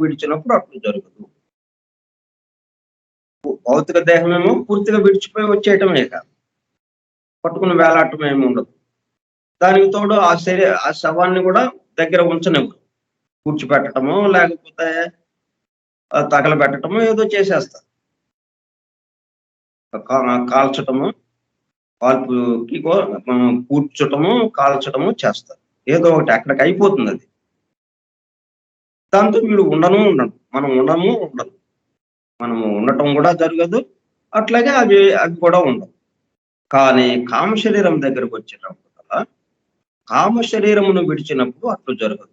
విడిచినప్పుడు అట్లు జరగదు. భౌతిక దేహమేమో పూర్తిగా విడిచిపోయి వచ్చేయటమే కాదు. పట్టుకుని వేలాడటం ఏమి ఉండదు. దానికి తోడు ఆ శవాన్ని కూడా దగ్గర ఉంచనివ్వరు. కూర్చోపెట్టటమో, లేకపోతే తగలబెట్టటమో ఏదో చేసేస్తారు. కాల్చటము, కాల్పుకి కూర్చటము, కాల్చటము చేస్తారు. ఏదో ఒకటి అక్కడికి అయిపోతుందది. దాంతో వీడు ఉండడు. మనం ఉండదు. మనము ఉండటం కూడా జరగదు. అట్లాగే అవి అవి కూడా ఉండవు. కానీ కామ శరీరం దగ్గరకొచ్చేటప్పుడు కదా, కామ శరీరమును విడిచినప్పుడు అట్లు జరగదు.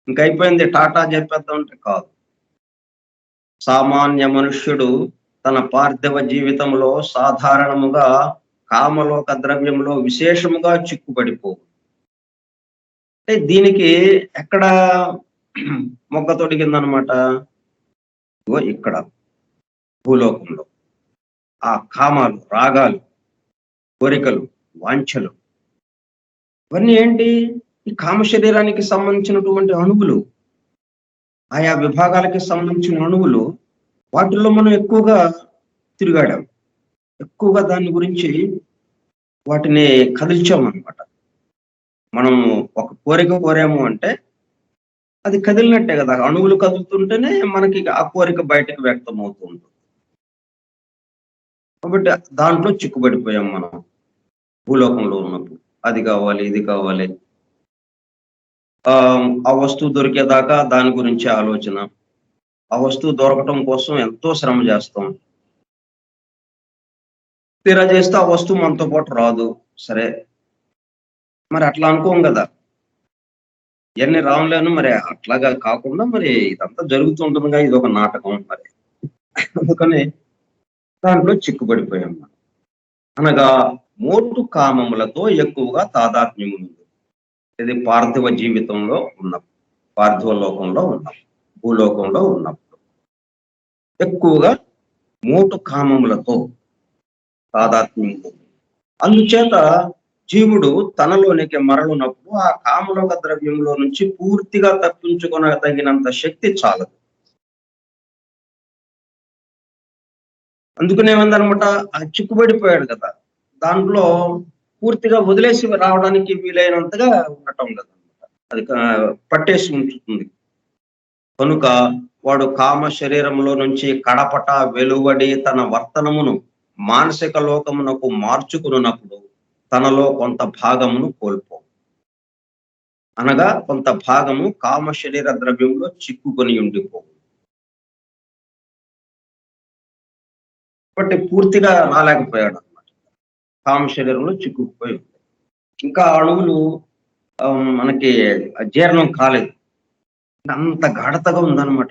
ఇంకయిపోయింది టాటా చెప్పేద్దాం అంటే కాదు. సామాన్య మనుష్యుడు తన పార్థివ జీవితంలో సాధారణముగా కామలోక ద్రవ్యంలో విశేషముగా చిక్కుబడిపోవు. అంటే దీనికి ఎక్కడ మొగ్గ తొడిగిందనమాట? ఇగో ఇక్కడ భూలోకంలో. ఆ కామాలు, రాగాలు, కోరికలు, వాంఛలు ఇవన్నీ ఏంటి? ఈ కామ శరీరానికి సంబంధించినటువంటి అణువులు. ఆయా విభాగాలకి సంబంధించిన అణువులు. వాటిల్లో మనం ఎక్కువగా తిరిగాడాం. ఎక్కువగా దాని గురించి వాటిని కదిల్చామనమాట. మనం ఒక కోరిక కోరాము అంటే అది కదిలినట్టే కదా! అణువులు కదులుతుంటేనే మనకి ఆ కోరిక బయటకు వ్యక్తం అవుతూ ఉంటుంది. కాబట్టి దాంట్లో చిక్కుబడిపోయాం మనం భూలోకంలో ఉన్నప్పుడు. అది కావాలి, ఇది కావాలి. ఆ వస్తువు దొరికేదాకా దాని గురించే ఆలోచన. ఆ వస్తువు దొరకటం కోసం ఎంతో శ్రమ చేస్తాం. తీరా చేస్తే ఆ వస్తువు మనతో పాటు రాదు. సరే. మరి అట్లా అనుకోం గదా! ఇయన్నీ రావులేను మరి అట్లాగా కాకుండా మరి ఇదంతా జరుగుతూ ఉంటుందిగా ఇదొక నాటకం మరి. అందుకని దాంట్లో చిక్కుబడిపోయాం మనం. అనగా మోటు కామములతో ఎక్కువగా తాదాత్మ్యం ఉంది. ఇది పార్థివ జీవితంలో ఉన్నప్పుడు, పార్థివ లోకంలో ఉన్నప్పుడు, భూలోకంలో ఉన్నప్పుడు. ఎక్కువగా మోటు కామములతో తాదాత్మ్యం ఉంది. అందుచేత జీవుడు తనలోనికి మరలునప్పుడు ఆ కామలోక ద్రవ్యంలో నుంచి పూర్తిగా తప్పించుకొనదగినంత శక్తి చాలదు. అందుకనే ఏమైందనమాట, ఆ చిక్కుబడిపోయాడు కదా! దాంట్లో పూర్తిగా వదిలేసి రావడానికి వీలైనంతగా ఉండటం లేదనమాట. అది పట్టేసి ఉంచుతుంది. కనుక వాడు కామ శరీరంలో నుంచి కడపట వెలువడి తన వర్తనమును మానసిక లోకమునకు మార్చుకున్నప్పుడు తనలో కొంత భాగమును కోల్పోవు. అనగా కొంత భాగము కామ శరీర ద్రవ్యంలో చిక్కుకొని ఉండిపోవు. కాబట్టి పూర్తిగా రాలేకపోయాడనమాట. కామ శరీరంలో చిక్కుకుపోయి ఉంది. ఇంకా అణువులు మనకి జీర్ణం కాలేదు. అంత గాఢతగా ఉందన్నమాట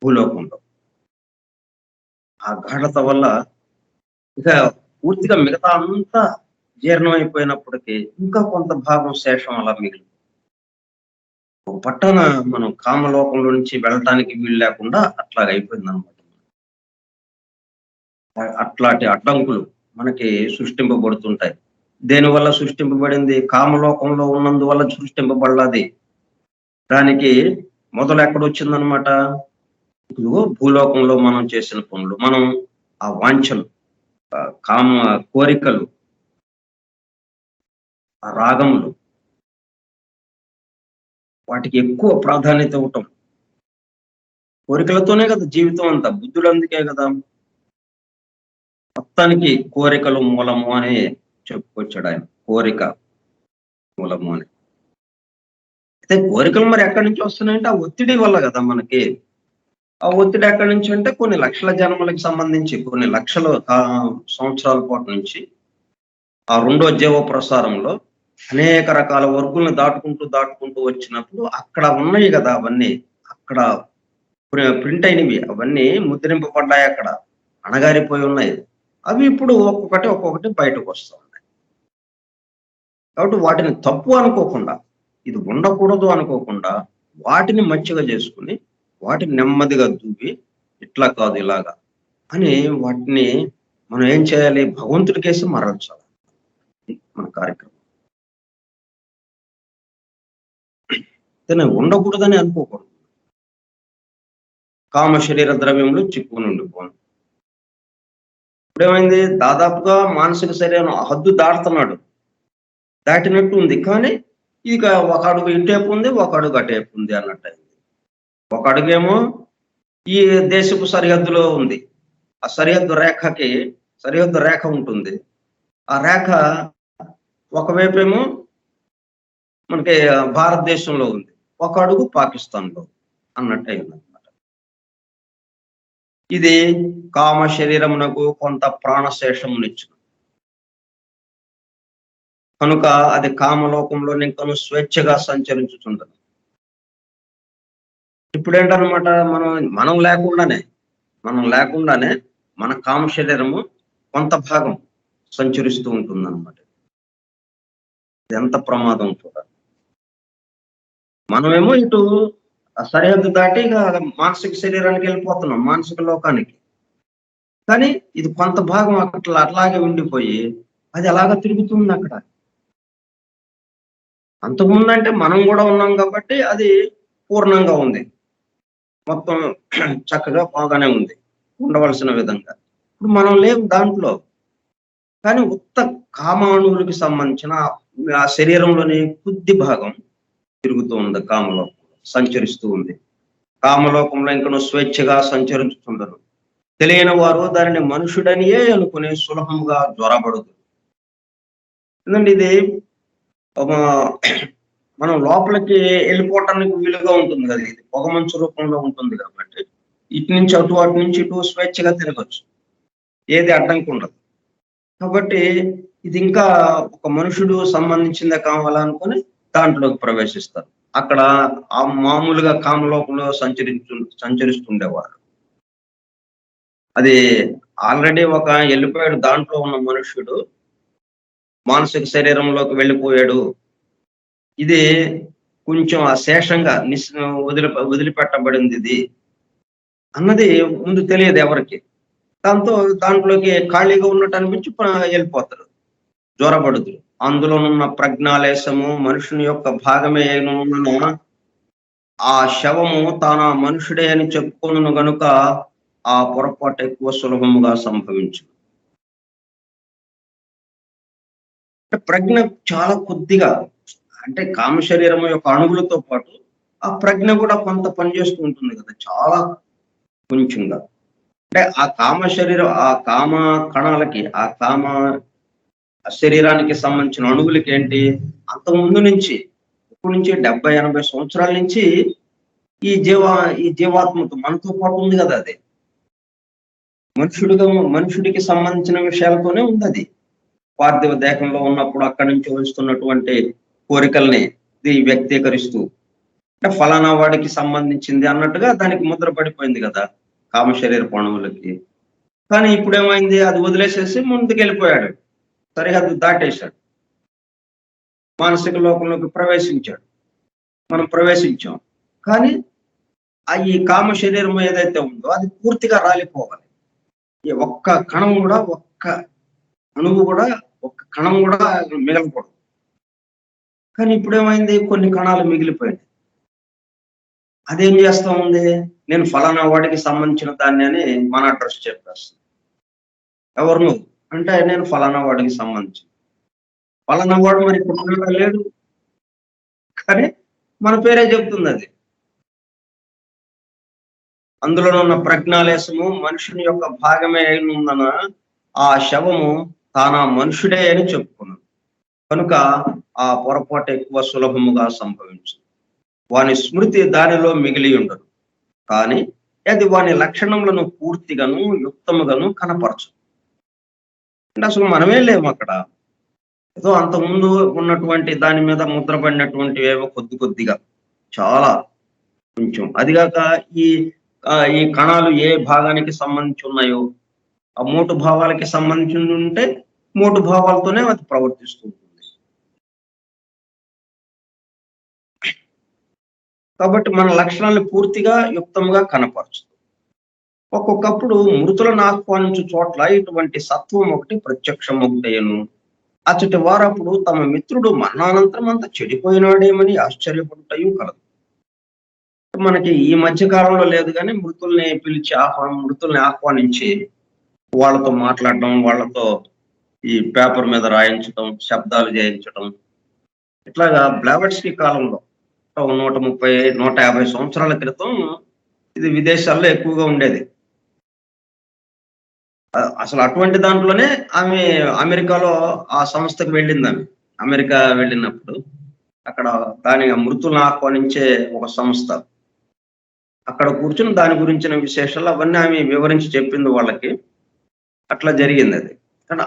భూలోకంలో. ఆ గాఢత వల్ల ఇక పూర్తిగా మిగతా అంతా జీర్ణం అయిపోయినప్పటికీ ఇంకా కొంత భాగం శేషం అలా మిగిలింది. ఒక పట్టాన మనం కామలోకంలో నుంచి వెళ్ళటానికి వీలు లేకుండా అట్లాగ అయిపోయిందనమాట. అట్లాంటి అడ్డంకులు మనకి సృష్టింపబడుతుంటాయి. దేనివల్ల సృష్టింపబడింది? కామలోకంలో ఉన్నందువల్ల సృష్టింపబడలది. దానికి మొదలు ఎక్కడొచ్చిందనమాట? ఇదిగో భూలోకంలో మనం చేసిన పనులు. మనం ఆ వాంఛలు, కామ కోరికలు, ఆ రాగములు వాటికి ఎక్కువ ప్రాధాన్యత ఇవ్వటం. కోరికలతోనే కదా జీవితం అంతా. బుద్ధుడు అందుకే కదా మొత్తానికి కోరికలు మూలము అని చెప్పుకొచ్చాడు ఆయన. కోరిక మూలము అని. అయితే కోరికలు మరి ఎక్కడి నుంచి వస్తున్నాయంటే ఆ ఒత్తిడి వల్ల కదా మనకి. ఆ ఒత్తిడి ఎక్కడి నుంచి అంటే కొన్ని లక్షల జన్మలకు సంబంధించి కొన్ని లక్షల సంవత్సరాల పాటు నుంచి ఆ రెండో జీవ ప్రసారంలో అనేక రకాల వర్గులను దాటుకుంటూ వచ్చినప్పుడు అక్కడ ఉన్నాయి కదా అవన్నీ. అక్కడ ప్రింట్ అయినవి అవన్నీ ముద్రింపబడ్డాయి అక్కడ. అణగారిపోయి ఉన్నాయి. అవి ఇప్పుడు ఒక్కొక్కటి బయటకు వస్తా ఉన్నాయి. కాబట్టి వాటిని తప్పు అనుకోకుండా, ఇది ఉండకూడదు అనుకోకుండా వాటిని మంచిగా చేసుకొని, వాటిని నెమ్మదిగా దువ్వి ఇట్లా కాదు ఇలాగా అని వాటిని మనం ఏం చేయాలి? భగవంతుడికేసి మరల్చాలి. మన కార్యక్రమం. ఉండకూడదని అనుకోకూడదు. కామ శరీర ద్రవ్యంలో చిక్కుకుని ఉండిపోను. ఇప్పుడేమైంది, దాదాపుగా మానసిక శరీరం హద్దు దాటుతున్నాడు, దాటినట్టు ఉంది. కానీ ఇక ఒక అడుగు ఇటేపు ఉంది, ఒక అడుగు అటేపు ఉంది అన్నట్టయింది. ఒక అడుగేమో ఈ దేశపు సరిహద్దులో ఉంది. ఆ సరిహద్దు రేఖ ఉంటుంది. ఆ రేఖ ఒకవైపేమో మనకి భారతదేశంలో ఉంది, ఒక అడుగు పాకిస్తాన్‌లో అన్నట్టయిందనమాట. ఇది కామ శరీరమునకు కొంత ప్రాణశేషమునిచ్చును. కనుక అది కామలోకంలో ఇంకను స్వేచ్ఛగా సంచరించుచుండదు. ఇప్పుడేంటనమాట, మనం లేకుండానే మన కామ శరీరము కొంత భాగం సంచరిస్తూ ఉంటుందన్నమాట. ఇది ఎంత ప్రమాదం చూడాలి. మనమేమో ఇటు సరిహద్దు దాటి ఇక మానసిక శరీరానికి వెళ్ళిపోతున్నాం, మానసిక లోకానికి. కానీ ఇది కొంత భాగం అట్లాగే ఉండిపోయి అది అలాగా తిరుగుతుంది అక్కడ. అంతకుముందంటే మనం కూడా ఉన్నాం కాబట్టి అది పూర్ణంగా ఉంది, మొత్తం చక్కగా బాగానే ఉంది, ఉండవలసిన విధంగా. ఇప్పుడు మనం లేవు దాంట్లో. కానీ ఉత్త కామాణువులకి సంబంధించిన ఆ శరీరంలోని కొద్ది భాగం తిరుగుతూ ఉంది, కామలోకంలో సంచరిస్తూ ఉంది. కామలోకంలో ఇంకనూ స్వేచ్ఛగా సంచరించుతుండరు. తెలియని వారు దానిని మనుషుడనియే అనుకుని సులభంగా జ్వరబడదు. ఎందుకంటే ఇది మనం లోపలికి వెళ్ళిపోవటానికి వీలుగా ఉంటుంది కదా, ఇది పొగమంచు రూపంలో ఉంటుంది కాబట్టి ఇటు నుంచి అటు, అటు నుంచి ఇటు స్వేచ్ఛగా తిరగచ్చు, ఏది అడ్డంకి ఉండదు. కాబట్టి ఇది ఇంకా ఒక మనుషుడు సంబంధించిందే కావాలనుకొని దాంట్లోకి ప్రవేశిస్తారు. అక్కడ ఆ మామూలుగా కామలోకంలో సంచరిస్తుండేవారు. అది ఆల్రెడీ ఒక వెళ్ళిపోయాడు, దాంట్లో ఉన్న మనుష్యుడు మానసిక శరీరంలోకి వెళ్ళిపోయాడు. ఇది కొంచెం అశేషంగా వదిలిపెట్టబడింది ఇది అన్నది ముందు తెలియదు ఎవరికి. దాంట్లోకి ఖాళీగా ఉన్నట్టు అనిపించి వెళ్ళిపోతారు, జ్వరబడుతురు. అందులోనున్న ప్రజ్ఞాలేశము మనుషుని యొక్క భాగమే అయిన ఆ శవము తాను మనుషుడే అని చెప్పుకొను గనుక ఆ పొరపాటు ఎక్కువ సులభముగా సంభవించు. ప్రజ్ఞ చాలా కొద్దిగా, అంటే కామ శరీరం యొక్క అణువులతో పాటు ఆ ప్రజ్ఞ కూడా కొంత పనిచేస్తూ ఉంటుంది కదా, చాలా కొంచెంగా. అంటే ఆ కామ కణాలకి, ఆ కామ శరీరానికి సంబంధించిన అణువులకి ఏంటి, అంతకుముందు నుంచి, ఇప్పటి నుంచి 70-80 సంవత్సరాల నుంచి ఈ జీవాత్మతో మనతో పాటు ఉంది కదా. అది మనుషుడికి సంబంధించిన విషయాలతోనే ఉంది. అది పార్థివ దేహంలో ఉన్నప్పుడు అక్కడి నుంచి వస్తున్నటువంటి కోరికల్ని వ్యక్తీకరిస్తూ, అంటే ఫలానా వాడికి సంబంధించింది అన్నట్టుగా దానికి ముద్ర పడిపోయింది కదా కామ శరీర అణువులకి. కానీ ఇప్పుడేమైంది, అది వదిలేసేసి ముందుకెళ్ళిపోయాడు, సరిహద్దు దాటేశాడు, మానసిక లోకంలోకి ప్రవేశించాడు. మనం ప్రవేశించాం. కానీ ఈ కామ శరీరం ఏదైతే ఉందో అది పూర్తిగా రాలిపోవాలి. ఒక్క కణం కూడా, ఒక్క అణువు కూడా, ఒక్క కణం కూడా మిగలకూడదు. కానీ ఇప్పుడేమైంది, కొన్ని కణాలు మిగిలిపోయాయి. అదేం చేస్తా ఉంది, నేను ఫలానా వాడికి సంబంధించిన దాన్ని అని మన అడ్రస్ చెప్పేస్తుంది. ఎవరు నువ్వు అంటే, నేను ఫలానా వాడికి సంబంధించి. ఫలానా వాడు మరి ఇప్పుడు లేడు, కానీ మన పేరే చెప్తుంది అది. అందులో ఉన్న ప్రజ్ఞాలేశము మనుషుని యొక్క భాగమే అయినందున ఆ శవము తానా మనుషుడే అని చెప్పుకున్నాను. కనుక ఆ పొరపాటు ఎక్కువ సులభముగా సంభవించు. వాని స్మృతి దానిలో మిగిలి ఉండదు, కానీ అది వాని లక్షణములను పూర్తిగాను యుక్తముగాను కనపరచు. అంటే అసలు మనమే లేము అక్కడ, ఏదో అంతకుముందు ఉన్నటువంటి దాని మీద ముద్రపడినటువంటి ఏవో కొద్దిగా, చాలా కొంచెం. అదిగాక ఈ కణాలు ఏ భాగానికి సంబంధించి ఉన్నాయో ఆ 3 భావాలకి సంబంధించి ఉంటే 3 భావాలతోనే అది ప్రవర్తిస్తూ ఉంటుంది. కాబట్టి మన లక్షణాలను పూర్తిగా యుక్తంగా కనపరచదు. ఒక్కొక్కప్పుడు మృతులను ఆహ్వానించు చోట్ల ఇటువంటి సత్వం ఒకటి ప్రత్యక్షం ఒకటేను. అచ్చటి వారప్పుడు తమ మిత్రుడు మరణానంతరం అంతా చెడిపోయినాడేమని ఆశ్చర్యపడుటయు కలదు. మనకి ఈ మధ్య కాలంలో లేదు కానీ మృతుల్ని ఆహ్వానించి వాళ్ళతో మాట్లాడడం, వాళ్ళతో ఈ పేపర్ మీద రాయించడం, శబ్దాలు చేయించడం, ఇట్లాగా బ్లావెట్స్కీ కాలంలో 130, 150 సంవత్సరాల క్రితం ఇది విదేశాల్లో ఎక్కువగా ఉండేది. అసలు అటువంటి దాంట్లోనే ఆమె అమెరికాలో ఆ సంస్థకు వెళ్ళింది. అమెరికా వెళ్ళినప్పుడు అక్కడ మృతులను ఆహ్వానించే ఒక సంస్థ. అక్కడ కూర్చుని దాని గురించిన విశేషాలు అవన్నీ ఆమె వివరించి చెప్పింది వాళ్ళకి. అట్లా జరిగింది అది. కానీ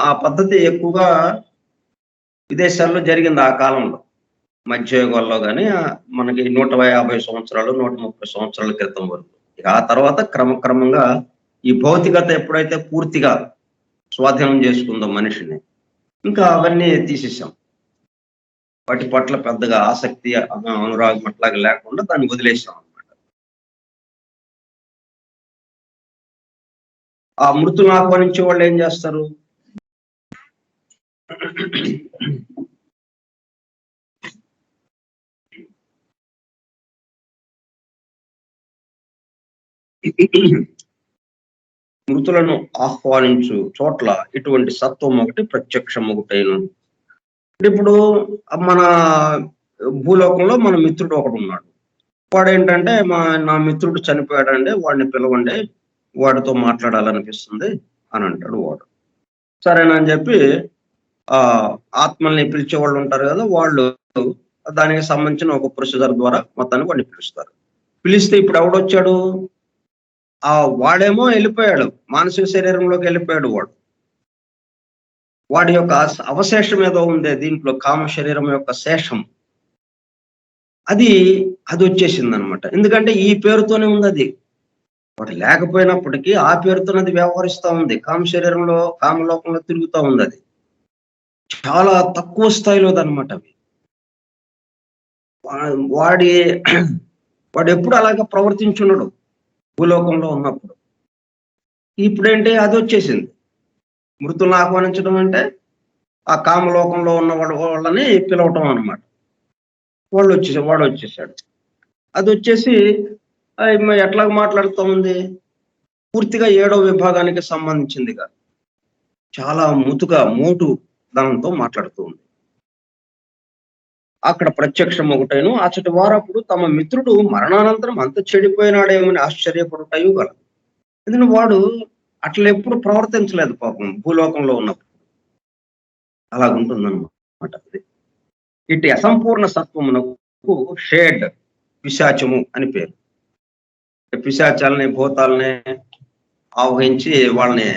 ఆ పద్ధతి ఎక్కువగా విదేశాల్లో జరిగింది ఆ కాలంలో. మధ్యయుగాల్లో గాని మనకి 150 సంవత్సరాలు, 130 సంవత్సరాల క్రితం వరకు. ఇక ఆ తర్వాత క్రమక్రమంగా ఈ భౌతికత ఎప్పుడైతే పూర్తిగా స్వాధీనం చేసుకుందో మనిషిని, ఇంకా అవన్నీ తీసేసాం. వాటి పట్ల పెద్దగా ఆసక్తి, అనురాగం అట్లాగా లేకుండా దాన్ని వదిలేసాం అనమాట. ఆ మృతులను ఆహ్వానించే వాళ్ళు ఏం చేస్తారు? మృతులను ఆహ్వానించు చోట్ల ఇటువంటి సత్వం ఒకటి ప్రత్యక్షం ఒకటైన. ఇప్పుడు మన భూలోకంలో మన మిత్రుడు ఒకడు ఉన్నాడు. వాడేంటంటే నా మిత్రుడు చనిపోయాడండి, వాడిని పిలవండి, వాడితో మాట్లాడాలనిపిస్తుంది అని అంటాడు వాడు. సరేనని చెప్పి ఆత్మల్ని పిలిచే వాళ్ళు ఉంటారు కదా, వాళ్ళు దానికి సంబంధించిన ఒక ప్రొసీజర్ ద్వారా మొత్తాన్ని వాడిని పిలుస్తారు. పిలిస్తే ఇప్పుడు ఎవడొచ్చాడు? వాడేమో వెళ్ళిపోయాడు, మానసిక శరీరంలోకి వెళ్ళిపోయాడు. వాడి యొక్క అవశేషం ఏదో ఉంది దీంట్లో, కామ శరీరం యొక్క శేషం, అది వచ్చేసింది అనమాట. ఎందుకంటే ఈ పేరుతోనే ఉంది అది. వాడు లేకపోయినప్పటికీ ఆ పేరుతోనే అది వ్యవహరిస్తూ ఉంది. కామలోకంలో తిరుగుతూ ఉంది. అది చాలా తక్కువ స్థాయిలో అనమాట. అవి వాడు ఎప్పుడు అలాగా ప్రవర్తించున్నాడు భూలోకంలో ఉన్నప్పుడు. ఇప్పుడేంటి అది వచ్చేసింది. మృతులను ఆహ్వానించడం అంటే ఆ కామలోకంలో ఉన్న వాళ్ళని పిలవటం అనమాట. వాడు వచ్చేసాడు. అది వచ్చేసి ఎట్లా మాట్లాడుతూ ఉంది? పూర్తిగా 7వ విభాగానికి సంబంధించిందిగా చాలా మోటు ధనంతో మాట్లాడుతూ ఉంది. అక్కడ ప్రత్యక్షం ఒకటైను అచ్చటి వారప్పుడు తమ మిత్రుడు మరణానంతరం అంత చెడిపోయినాడేమని ఆశ్చర్యపడుటయు గలదు. ఎందుకంటే వాడు అట్లా ఎప్పుడు ప్రవర్తించలేదు పాపం భూలోకంలో ఉన్నప్పుడు. అలాగుంటుందన్నమాట. ఇటు అసంపూర్ణ సత్వమునకు షేడ్, పిశాచము అని పేరు. పిశాచాలని, భూతాలని ఆవహించి వాళ్ళని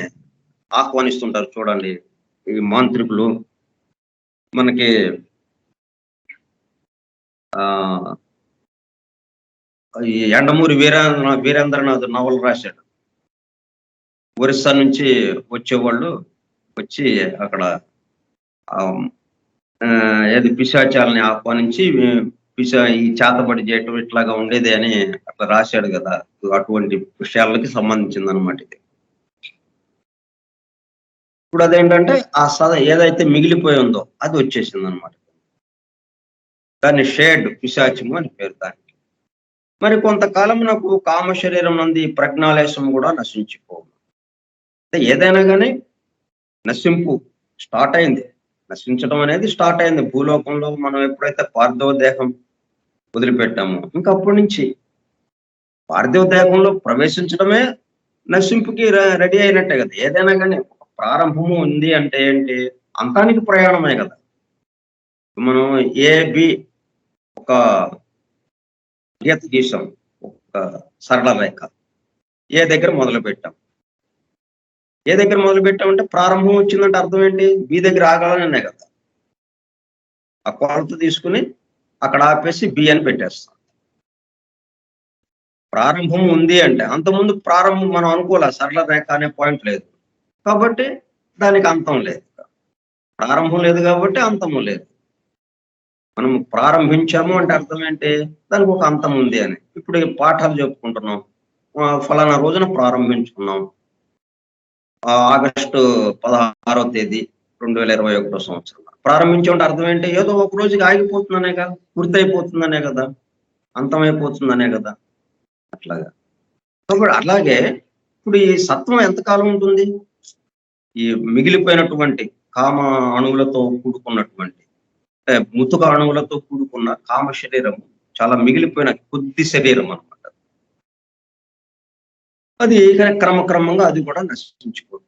ఆహ్వానిస్తుంటారు చూడండి ఈ మాంత్రికులు. మనకి ఈ ఎండమూరి వీరేంద్రనాథ్ నవలు రాశాడు. ఒరిస్సా నుంచి వచ్చేవాళ్ళు వచ్చి అక్కడ ఏది పిశాచాలని ఆహ్వానించి ఈ చేతబడి చేయటం ఇట్లాగా ఉండేది అని అట్లా రాశాడు కదా. అటువంటి విషయాలకి సంబంధించింది అనమాట ఇది. ఇప్పుడు అదేంటంటే ఏదైతే మిగిలిపోయి ఉందో అది వచ్చేసింది అనమాట. దాన్ని షేడ్, పిశాచము అని పేరు దానికి. మరి కొంతకాలం నాకు కామ శరీరం నంది ప్రజ్ఞాలేశం కూడా నశించిపోవు. ఏదైనా కానీ నశింపు స్టార్ట్ అయింది, నశించడం అనేది స్టార్ట్ అయింది భూలోకంలో. మనం ఎప్పుడైతే పార్థివ దేహం వదిలిపెట్టామో ఇంకా అప్పటి నుంచి పార్థివ దేహంలో ప్రవేశించడమే నశింపుకి రెడీ అయినట్టే కదా. ఏదైనా కానీ ప్రారంభము ఉంది అంటే ఏంటి? అంతానికి ప్రయాణమే కదా. మనం బి ఒక గీత గీసాం, ఒక సరళ రేఖ. ఏ దగ్గర మొదలు పెట్టామంటే ప్రారంభం వచ్చిందంటే అర్థం ఏంటి? బి దగ్గర ఆగాలనే కదా. ఆ కొలత తీసుకుని అక్కడ ఆపేసి బి అని పెట్టేస్తాం. ప్రారంభం ఉంది అంటే అంతకుముందు ప్రారంభం మనం అనుకోలే, సరళ రేఖ అనే పాయింట్ లేదు కాబట్టి దానికి అంతం లేదు. ప్రారంభం లేదు కాబట్టి అంతము లేదు. మనం ప్రారంభించాము అంటే అర్థం ఏంటి? దానికి ఒక అంతం ఉంది అని. ఇప్పుడు పాఠాలు చెప్పుకుంటున్నాం, ఫలానా రోజున ప్రారంభించుకున్నాం, ఆగస్టు 16వ తేదీ 2021 సంవత్సరం ప్రారంభించామంటే అర్థం ఏంటి? ఏదో ఒక రోజుకి ఆగిపోతుందనే కదా, పూర్తయిపోతుందనే కదా. అంతమైపోతుందనే కదా. అట్లాగా. కాబట్టి అలాగే ఇప్పుడు ఈ సత్వం ఎంతకాలం ఉంటుంది? ఈ మిగిలిపోయినటువంటి కామ అణువులతో కూడుకున్నటువంటి ముతుక అణువులతో కూడుకున్న కామ శరీరం చాలా మిగిలిపోయిన కొద్ది శరీరం అనమాట. అది క్రమక్రమంగా అది కూడా నశించిపోతుంది.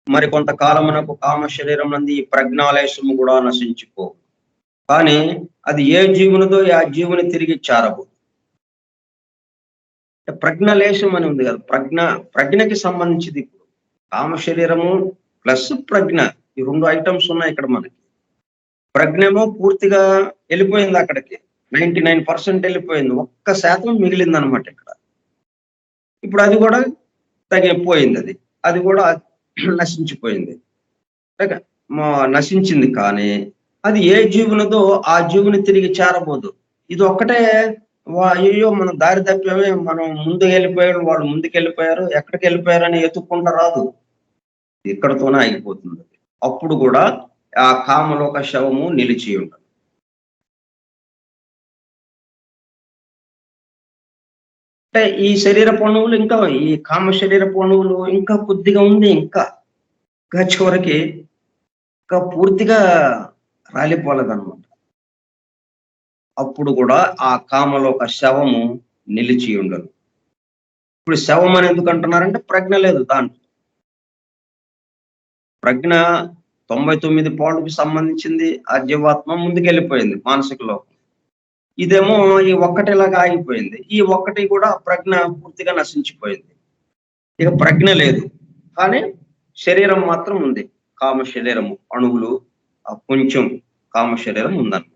మరి కొంతకాలమునకు కామ శరీరం నందు ఈ ప్రజ్ఞాలేశము కూడా నశించిపో. కానీ అది ఏ జీవునిదో ఆ జీవుని తిరిగి చేరబోదు. ప్రజ్ఞలేశం అని ఉంది కదా, ప్రజ్ఞకి సంబంధించింది. ఇప్పుడు కామ శరీరము ప్లస్ ప్రజ్ఞ, ఈ 2 ఐటమ్స్ ఉన్నాయి ఇక్కడ మనకి. ప్రజ్ఞేమో పూర్తిగా వెళ్ళిపోయింది అక్కడికి, 99% వెళ్ళిపోయింది, 1% మిగిలింది అనమాట ఇక్కడ. ఇప్పుడు అది కూడా తగ్గిపోయింది, అది కూడా నశించిపోయింది. నశించింది. కానీ అది ఏ జీవునిదో ఆ జీవుని తిరిగి చేరబోదు. ఇది ఒక్కటే అయ్యో మనం దారి తప్పామే, మనం ముందుకు వెళ్ళిపోయాడు, వాళ్ళు ముందుకు వెళ్ళిపోయారు, ఎక్కడికి వెళ్ళిపోయారు అని ఎత్తుక్కుంటా రాదు, ఇక్కడతోనే ఆగిపోతుంది. అప్పుడు కూడా ఆ కామలోక శవము నిలిచి ఉంటుంది. అంటే ఈ శరీర పణువులు ఇంకా, ఈ కామ శరీర పణువులు ఇంకా కొద్దిగా ఉంది, ఇంకా చివరికి ఇంకా పూర్తిగా రాలిపోలేదన్నమాట. అప్పుడు కూడా ఆ కామలోక శవము నిలిచి ఉండదు. ఇప్పుడు శవం అని ఎందుకు అంటున్నారంటే ప్రజ్ఞ లేదు దాంట్లో. ప్రజ్ఞ 99 పాళ్ళకి సంబంధించింది, ఆ జీవాత్మ ముందుకెళ్ళిపోయింది మానసిక లోకం. ఇదేమో ఈ ఒక్కటిలాగా ఆగిపోయింది. ఈ ఒక్కటి కూడా ప్రజ్ఞ పూర్తిగా నశించిపోయింది. ఇక ప్రజ్ఞ లేదు, కానీ శరీరం మాత్రం ఉంది. కామ శరీరము అణువులు కొంచెం కామ శరీరం ఉందన్నమాట,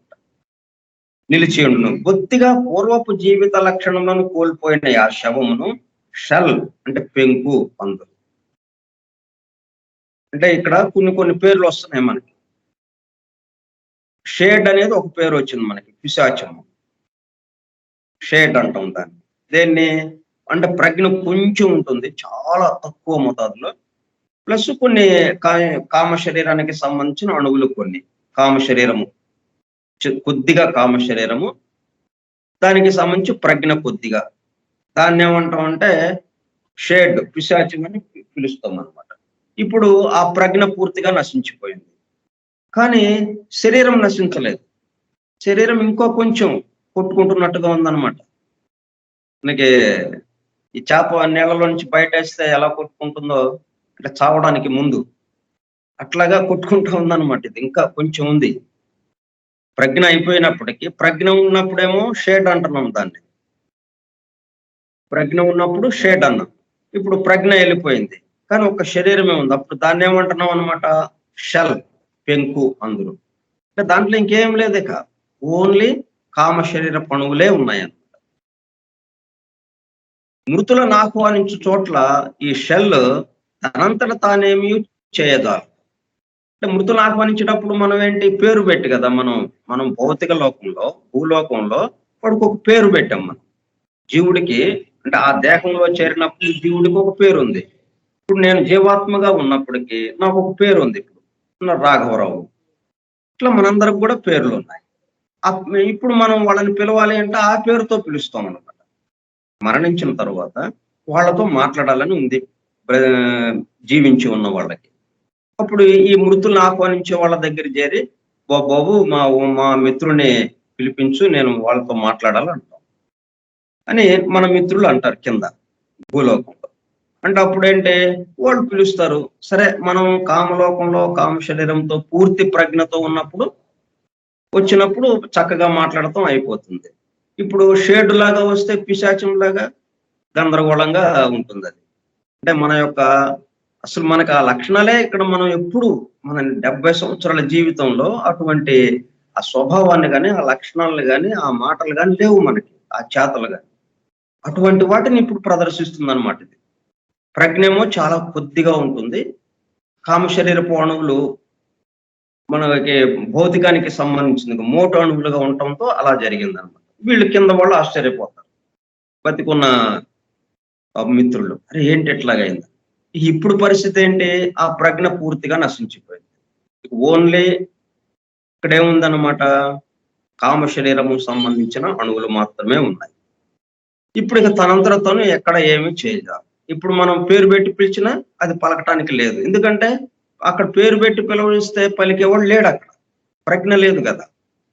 నిలిచి ఉండును. బొత్తిగా పూర్వపు జీవిత లక్షణములను కోల్పోయిన ఆ శవమును షల్ అంటే పెంకు అందు. అంటే ఇక్కడ కొన్ని పేర్లు వస్తున్నాయి మనకి. షేడ్ అనేది ఒక పేరు వచ్చింది మనకి, పిశాచము షేడ్ అంటాం దాన్ని. దేన్ని అంటే ప్రజ్ఞ కొంచెం ఉంటుంది, చాలా తక్కువ మోతాదులో, ప్లస్ కొన్ని కామ శరీరానికి సంబంధించిన అణువులు, కొన్ని కామ శరీరము కొద్దిగా, కామ శరీరము దానికి సంబంధించి ప్రజ్ఞ కొద్దిగా. దాన్ని ఏమంటాం అంటే షేడ్, పిశాచం అని పిలుస్తాం అనమాట. ఇప్పుడు ఆ ప్రజ్ఞ పూర్తిగా నశించిపోయింది, కానీ శరీరం నశించలేదు. శరీరం ఇంకో కొంచెం కొట్టుకుంటున్నట్టుగా ఉందన్నమాట. మనకి ఈ చేప నీళ్ళలో నుంచి బయట వేస్తే ఎలా కొట్టుకుంటుందో, అంటే చావడానికి ముందు అట్లాగా కొట్టుకుంటూ ఉందన్నమాట. ఇది ఇంకా కొంచెం ఉంది. ప్రజ్ఞ అయిపోయినప్పటికీ, ప్రజ్ఞ ఉన్నప్పుడేమో షేడ్ అంటున్నాం దాన్ని. ప్రజ్ఞ ఉన్నప్పుడు షేడ్ అన్నాం. ఇప్పుడు ప్రజ్ఞ వెళ్ళిపోయింది, కానీ ఒక శరీరమే ఉంది. అప్పుడు దాన్ని ఏమంటున్నాం అనమాట, షెల్, పెంకు అందులో. అంటే దాంట్లో ఇంకేం లేదు, ఇక ఓన్లీ కామ శరీర పణువులే ఉన్నాయన్నమాట. మృతులను ఆహ్వానించు చోట్ల ఈ షెల్ తనంతట తానేమి చేయదారు. అంటే మృతులను ఆహ్వానించేటప్పుడు మనం ఏంటి, పేరు పెట్టి కదా, మనం భౌతిక లోకంలో, భూలోకంలో వాడికి ఒక పేరు పెట్టాం మనం. జీవుడికి అంటే ఆ దేహంలో చేరినప్పుడు జీవుడికి ఒక పేరు ఉంది. ఇప్పుడు నేను జీవాత్మగా ఉన్నప్పటికీ నాకు ఒక పేరు ఉంది. ఇప్పుడు రాఘవరావు, ఇట్లా మనందరికి కూడా పేర్లు ఉన్నాయి. ఇప్పుడు మనం వాళ్ళని పిలవాలి అంటే ఆ పేరుతో పిలుస్తాం అన్నమాట. మరణించిన తర్వాత వాళ్ళతో మాట్లాడాలని ఉంది జీవించి ఉన్న వాళ్ళకి. అప్పుడు ఈ మృతులను ఆహ్వానించే వాళ్ళ దగ్గర చేరి, బాబు మా మిత్రుని పిలిపించు, నేను వాళ్ళతో మాట్లాడాలంటాం అని మన మిత్రులు అంటారు కింద భూలోకంలో. అంటే అప్పుడేంటే వాళ్ళు పిలుస్తారు. సరే, మనం కామలోకంలో కామ శరీరంతో పూర్తి ప్రజ్ఞతో ఉన్నప్పుడు వచ్చినప్పుడు చక్కగా మాట్లాడటం అయిపోతుంది. ఇప్పుడు షేడ్ లాగా వస్తే పిశాచం లాగా గందరగోళంగా ఉంటుంది అది. అంటే మన యొక్క అసలు మనకు ఆ లక్షణాలే ఇక్కడ మనం ఎప్పుడు మన 70 సంవత్సరాల జీవితంలో అటువంటి ఆ స్వభావాన్ని కానీ, ఆ లక్షణాలను కానీ, ఆ మాటలు కానీ లేవు మనకి, ఆ చేతలు కానీ. అటువంటి వాటిని ఇప్పుడు ప్రదర్శిస్తుంది అనమాట ఇది. ప్రజ్ఞేమో చాలా కొద్దిగా ఉంటుంది. కామ శరీరపు అణువులు మనకి భౌతికానికి సంబంధించింది మోటు అణువులుగా ఉండటంతో అలా జరిగిందనమాట. వీళ్ళు కింద వాళ్ళు ఆశ్చర్యపోతారు, బతికున్న మిత్రులు, అరే ఏంటి ఎట్లాగైంది. ఇప్పుడు పరిస్థితి ఏంటి, ఆ ప్రజ్ఞ పూర్తిగా నశించిపోయింది. ఓన్లీ ఇక్కడ ఏముందన్నమాట, కామ శరీరము సంబంధించిన అణువులు మాత్రమే ఉన్నాయి. ఇప్పుడు ఇక తనంతట తను ఎక్కడ ఏమీ చేయదు. ఇప్పుడు మనం పేరు పెట్టి పిలిచినా అది పలకటానికి లేదు. ఎందుకంటే అక్కడ పేరు పెట్టి పిలవలిస్తే పలికేవాడు లేడు అక్కడ. ప్రజ్ఞ లేదు కదా.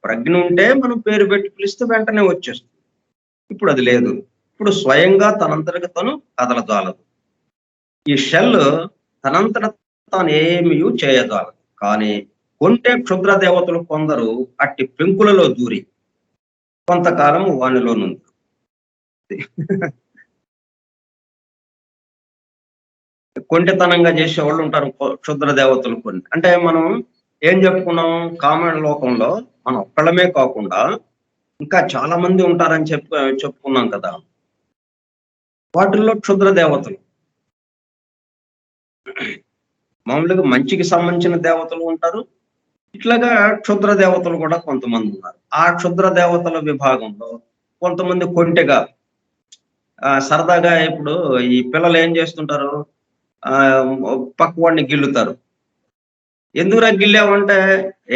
ప్రజ్ఞ ఉంటే మనం పేరు పెట్టి పిలిస్తే వెంటనే వచ్చేస్తుంది. ఇప్పుడు అది లేదు. ఇప్పుడు స్వయంగా తనంతటగా తను కదలజాలదు. ఈ షెల్ తనంతట తాను ఏమీ చేయజాలదు. కానీ కొంటె క్షుద్ర దేవతలు కొందరు అట్టి పెంకులలో దూరి కొంతకాలం వానిలో నుండి కొంటెతనంగా చేసేవాళ్ళు ఉంటారు క్షుద్ర దేవతలు కొన్ని. అంటే మనం ఏం చెప్పుకున్నాం, కామన్ లోకంలో మనం ఒక్కళ్ళమే కాకుండా ఇంకా చాలా మంది ఉంటారని చెప్పుకున్నాం కదా. వాటిల్లో క్షుద్ర దేవతలు మామూలుగా మంచికి సంబంధించిన దేవతలు ఉంటారు. ఇట్లాగా క్షుద్ర దేవతలు కూడా కొంతమంది ఉన్నారు. ఆ క్షుద్ర దేవతల విభాగంలో కొంతమంది కొంటెగా సరదాగా ఇప్పుడు ఈ పిల్లలు ఏం చేస్తుంటారు, పక్క వాడిని గిల్లుతారు. ఎందుకురా గిల్లావంటే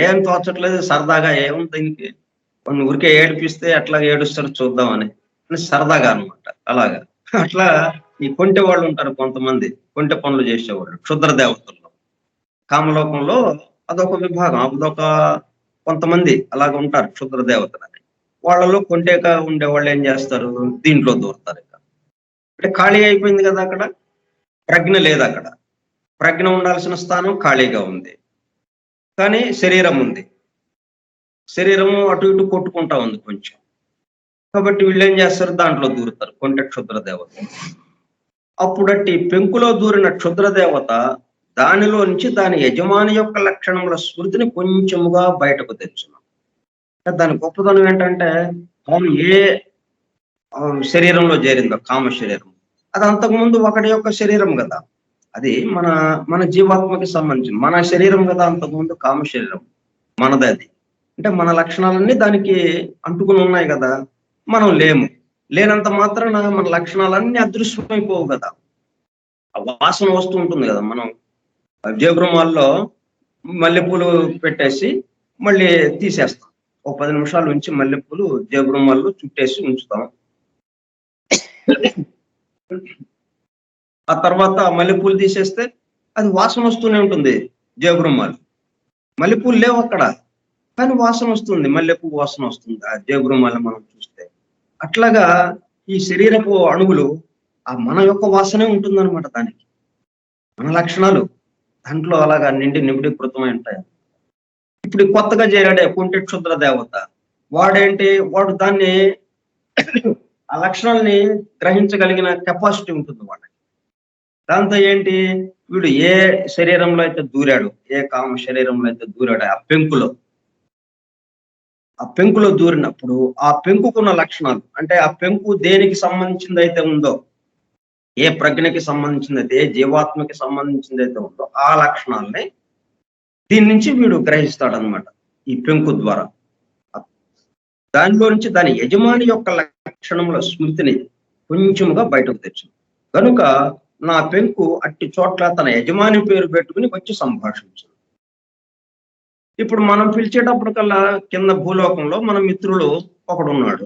ఏం తోచట్లేదు సరదాగా ఏముంది దీనికి, కొన్ని ఊరికే ఏడిపిస్తే ఎట్లా ఏడుస్తారో చూద్దామని సరదాగా అనమాట. అలాగా అట్లా ఈ కొంటె వాళ్ళు ఉంటారు కొంతమంది, కొంటె పనులు చేసేవాళ్ళు క్షుద్ర దేవతల్లో. కామలోకంలో అదొక విభాగం, అదొక కొంతమంది అలాగ ఉంటారు క్షుద్ర దేవతలని. వాళ్ళలో కొంటెగా ఉండే వాళ్ళు ఏం చేస్తారు, దీంట్లో దూరుతారు. ఇక అంటే ఖాళీ అయిపోయింది కదా అక్కడ, ప్రజ్ఞ లేదు అక్కడ. ప్రజ్ఞ ఉండాల్సిన స్థానం ఖాళీగా ఉంది, కానీ శరీరం ఉంది. శరీరము అటు ఇటు కొట్టుకుంటా ఉంది కొంచెం. కాబట్టి వీళ్ళు ఏం చేస్తారు, దాంట్లో దూరుతారు కొంటె క్షుద్ర దేవత. అప్పుడట్టి పెంకులో దూరిన క్షుద్ర దేవత దానిలో నుంచి దాని యజమాని యొక్క లక్షణముల స్మృతిని కొంచెముగా బయటకు తెచ్చును. దాని గొప్పతనం ఏంటంటే తాను ఏ శరీరంలో చేరిందో, కామ శరీరం, అది అంతకుముందు ఒకటి యొక్క శరీరం కదా. అది మన మన జీవాత్మకి సంబంధించి మన శరీరం కదా, అంతకుముందు కామ శరీరం మనది. అది అంటే మన లక్షణాలన్నీ దానికి అంటుకుని ఉన్నాయి కదా. మనం లేము, లేనంత మాత్రాన మన లక్షణాలన్నీ అదృశ్యమైపోవు కదా. ఆ వాసన వస్తూ ఉంటుంది కదా. మనం జేబురుమాల్లో మల్లెపూలు పెట్టేసి మళ్ళీ తీసేస్తాం. ఒక 10 నిమిషాలు ఉంచి మల్లెపూలు జేబురుమాల్లో చుట్టేసి ఉంచుతాం. ఆ తర్వాత మల్లెపూలు తీసేస్తే అది వాసన వస్తూనే ఉంటుంది. జేబురుమాలు మల్లెపూలు లేవు అక్కడ, కానీ వాసన వస్తుంది, మల్లెపూ వాసన వస్తుంది ఆ జేబురుమాల మనం చూస్తే. అట్లాగా ఈ శరీరపు అణువులు ఆ మన యొక్క వాసనే ఉంటుందన్నమాట. దానికి మన లక్షణాలు దాంట్లో అలాగా నిబిడీకృతమై ఉంటాయి. ఇప్పుడు కొత్తగా చేరాడే కొంటె క్షుద్ర దేవత, వాడేంటి, వాడు దాన్ని ఆ లక్షణాలని గ్రహించగలిగిన కెపాసిటీ ఉంటుంది వాడికి. దాంతో ఏంటి, వీడు ఏ శరీరంలో అయితే దూరాడు, ఏ కామ శరీరంలో అయితే దూరాడు, ఆ పెంకులో దూరినప్పుడు ఆ పెంకుకున్న లక్షణాలు, అంటే ఆ పెంకు దేనికి సంబంధించింది అయితే ఉందో, ఏ ప్రజ్ఞకి సంబంధించింది అయితే, ఏ జీవాత్మకి సంబంధించింది అయితే ఉందో ఆ లక్షణాలని దీని నుంచి వీడు గ్రహిస్తాడనమాట ఈ పెంకు ద్వారా. దానిలో నుంచి దాని యజమాని యొక్క లక్షణముల స్మృతిని కొంచెముగా బయటకు తెచ్చింది. కనుక నా పెంకు అట్టి చోట్ల తన యజమాని పేరు పెట్టుకుని వచ్చి సంభాషించింది. ఇప్పుడు మనం పిలిచేటప్పుడు కల్లా కింద భూలోకంలో మన మిత్రులు ఒకడున్నాడు.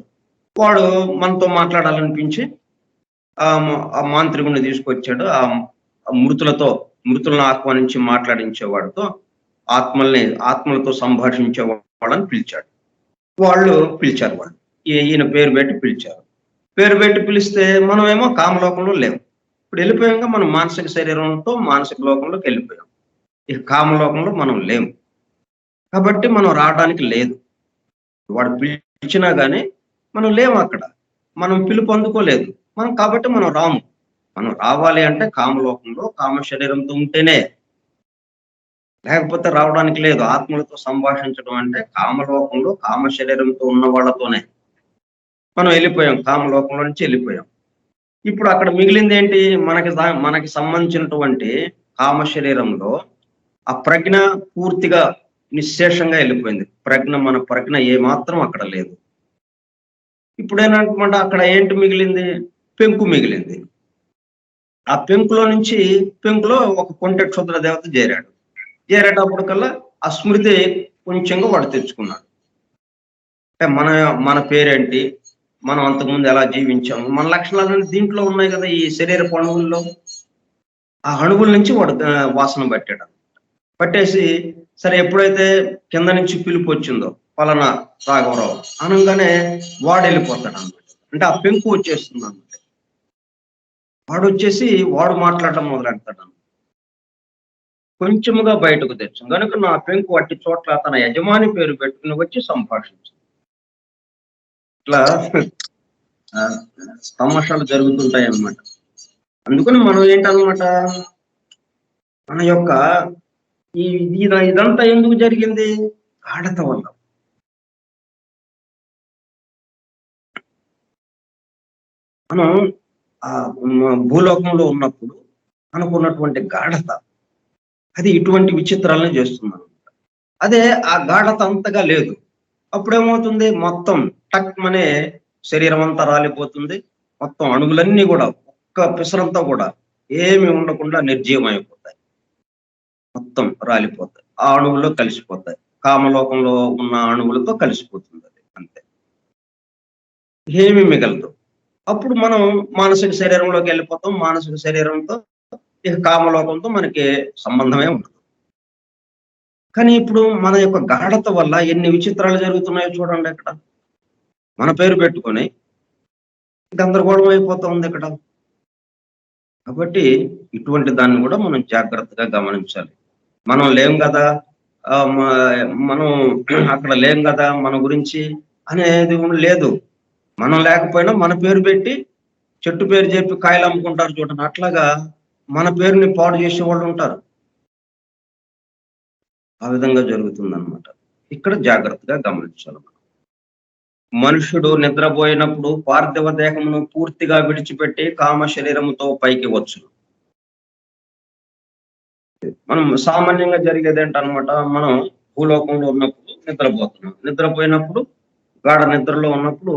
వాడు మనతో మాట్లాడాలనిపించి ఆ మాంత్రికుడిని తీసుకొచ్చాడు. ఆ మృతులను ఆహ్వానించి మాట్లాడించేవాడితో ఆత్మలతో సంభాషించేవాళ్ళని పిలిచాడు. వాళ్ళు పిలిచారు. ఈయన పేరు పెట్టి పిలిచారు. పేరు పెట్టి పిలిస్తే మనమేమో కామలోకంలో లేవు. ఇప్పుడు వెళ్ళిపోయాక మనం మానసిక శరీరంతో మానసిక లోకంలోకి వెళ్ళిపోయాం. ఇక కామలోకంలో మనం లేము, కాబట్టి మనం రావడానికి లేదు. వాడు పిలిచినా కానీ మనం లేము అక్కడ, మనం పిలుపు అందుకోలేదు మనం, కాబట్టి మనం రాము. మనం రావాలి అంటే కామలోకంలో కామ శరీరంతో ఉంటేనే, లేకపోతే రావడానికి లేదు. ఆత్మలతో సంభాషించడం అంటే కామలోకంలో కామ శరీరంతో ఉన్న వాళ్ళతోనే. మనం వెళ్ళిపోయాం, కామలోకంలో నుంచి వెళ్ళిపోయాం. ఇప్పుడు అక్కడ మిగిలింది ఏంటి, మనకి సంబంధించినటువంటి కామ శరీరంలో ఆ ప్రజ్ఞ పూర్తిగా నిశ్శేషంగా వెళ్ళిపోయింది. మన ప్రజ్ఞ ఏమాత్రం అక్కడ లేదు. ఇప్పుడు ఏంటంటే అక్కడ ఏంటి మిగిలింది, పెంకు మిగిలింది. ఆ పెంకులో ఒక కొంటె క్షుద్ర దేవత చేరేటప్పటికల్లా ఆ స్మృతి కొంచెంగా వాడు తెచ్చుకున్నాడు. అంటే మన మన పేరేంటి, మనం అంతకుముందు ఎలా జీవించాము, మన లక్షణాలన్నీ దీంట్లో ఉన్నాయి కదా ఈ శరీరపు అణువుల్లో. ఆ అణువుల నుంచి వాడు వాసన పట్టాడు. పట్టేసి సరే ఎప్పుడైతే కింద నుంచి పిలుపు వచ్చిందో పలానా రాఘవరావు అనంగానే వాడు వెళ్ళిపోతాడు అనమాట. అంటే ఆ పెంకు వచ్చేస్తుంది అనమాట. వాడు వచ్చేసి వాడు మాట్లాడడం మొదలెడతాడు అన్నమాట. కొంచెముగా బయటకు తెచ్చాం కనుక నా పెంకు అట్టి చోట్ల తన యజమాని పేరు పెట్టుకుని వచ్చి సంభాషించింది. ఇట్లా తమాషాలు జరుగుతుంటాయి అన్నమాట. అందుకని మనం ఏంటన్నమాట, మన యొక్క ఈ ఇదంతా ఎందుకు జరిగింది? గాఢత వల్ల. మనం ఆ భూలోకంలో ఉన్నప్పుడు మనకున్నటువంటి గాఢత అది ఇటువంటి విచిత్రాలను చేస్తుంది. అదే ఆ గాఢత అంతగా లేదు. అప్పుడేమవుతుంది, మొత్తం టక్మనే శరీరం అంతా రాలిపోతుంది. మొత్తం అణువులన్నీ కూడా ఒక్క పిసరంతా కూడా ఏమి ఉండకుండా నిర్జీవం అయిపోతాయి. మొత్తం రాలిపోతాయి. ఆ అణువుల్లో కలిసిపోతాయి. కామలోకంలో ఉన్న అణువులతో కలిసిపోతుంది అది అంతే. ఏమి మిగలదు. అప్పుడు మనం మానసిక శరీరంలోకి వెళ్ళిపోతాం. మానసిక శరీరంతో ఇక కామలోకంతో మనకి సంబంధమే ఉండదు. కానీ ఇప్పుడు మన యొక్క గాఢత వల్ల ఎన్ని విచిత్రాలు జరుగుతున్నాయో చూడండి ఇక్కడ. మన పేరు పెట్టుకొని గందరగోళం అయిపోతా ఉంది ఇక్కడ. కాబట్టి ఇటువంటి దాన్ని కూడా మనం జాగ్రత్తగా గమనించాలి. మనం లేం కదా, మనం అక్కడ లేం కదా మన గురించి అనేది లేదు. మనం లేకపోయినా మన పేరు పెట్టి చెట్టు పేరు చెప్పి కాయలు అమ్ముకుంటారు చూడండి. అట్లాగా మన పేరుని పాడు చేసే వాళ్ళు ఉంటారు. ఆ విధంగా జరుగుతుందన్నమాట. ఇక్కడ జాగ్రత్తగా గమనించాలి. మనుష్యుడు నిద్రపోయినప్పుడు పార్థివ దేహమును పూర్తిగా విడిచిపెట్టి కామ శరీరముతో పైకి వచ్చును. మనం సామాన్యంగా జరిగేది ఏంటనమాట, మనం భూలోకంలో ఉన్నప్పుడు నిద్రపోతున్నాం. నిద్రపోయినప్పుడు గాఢ నిద్రలో ఉన్నప్పుడు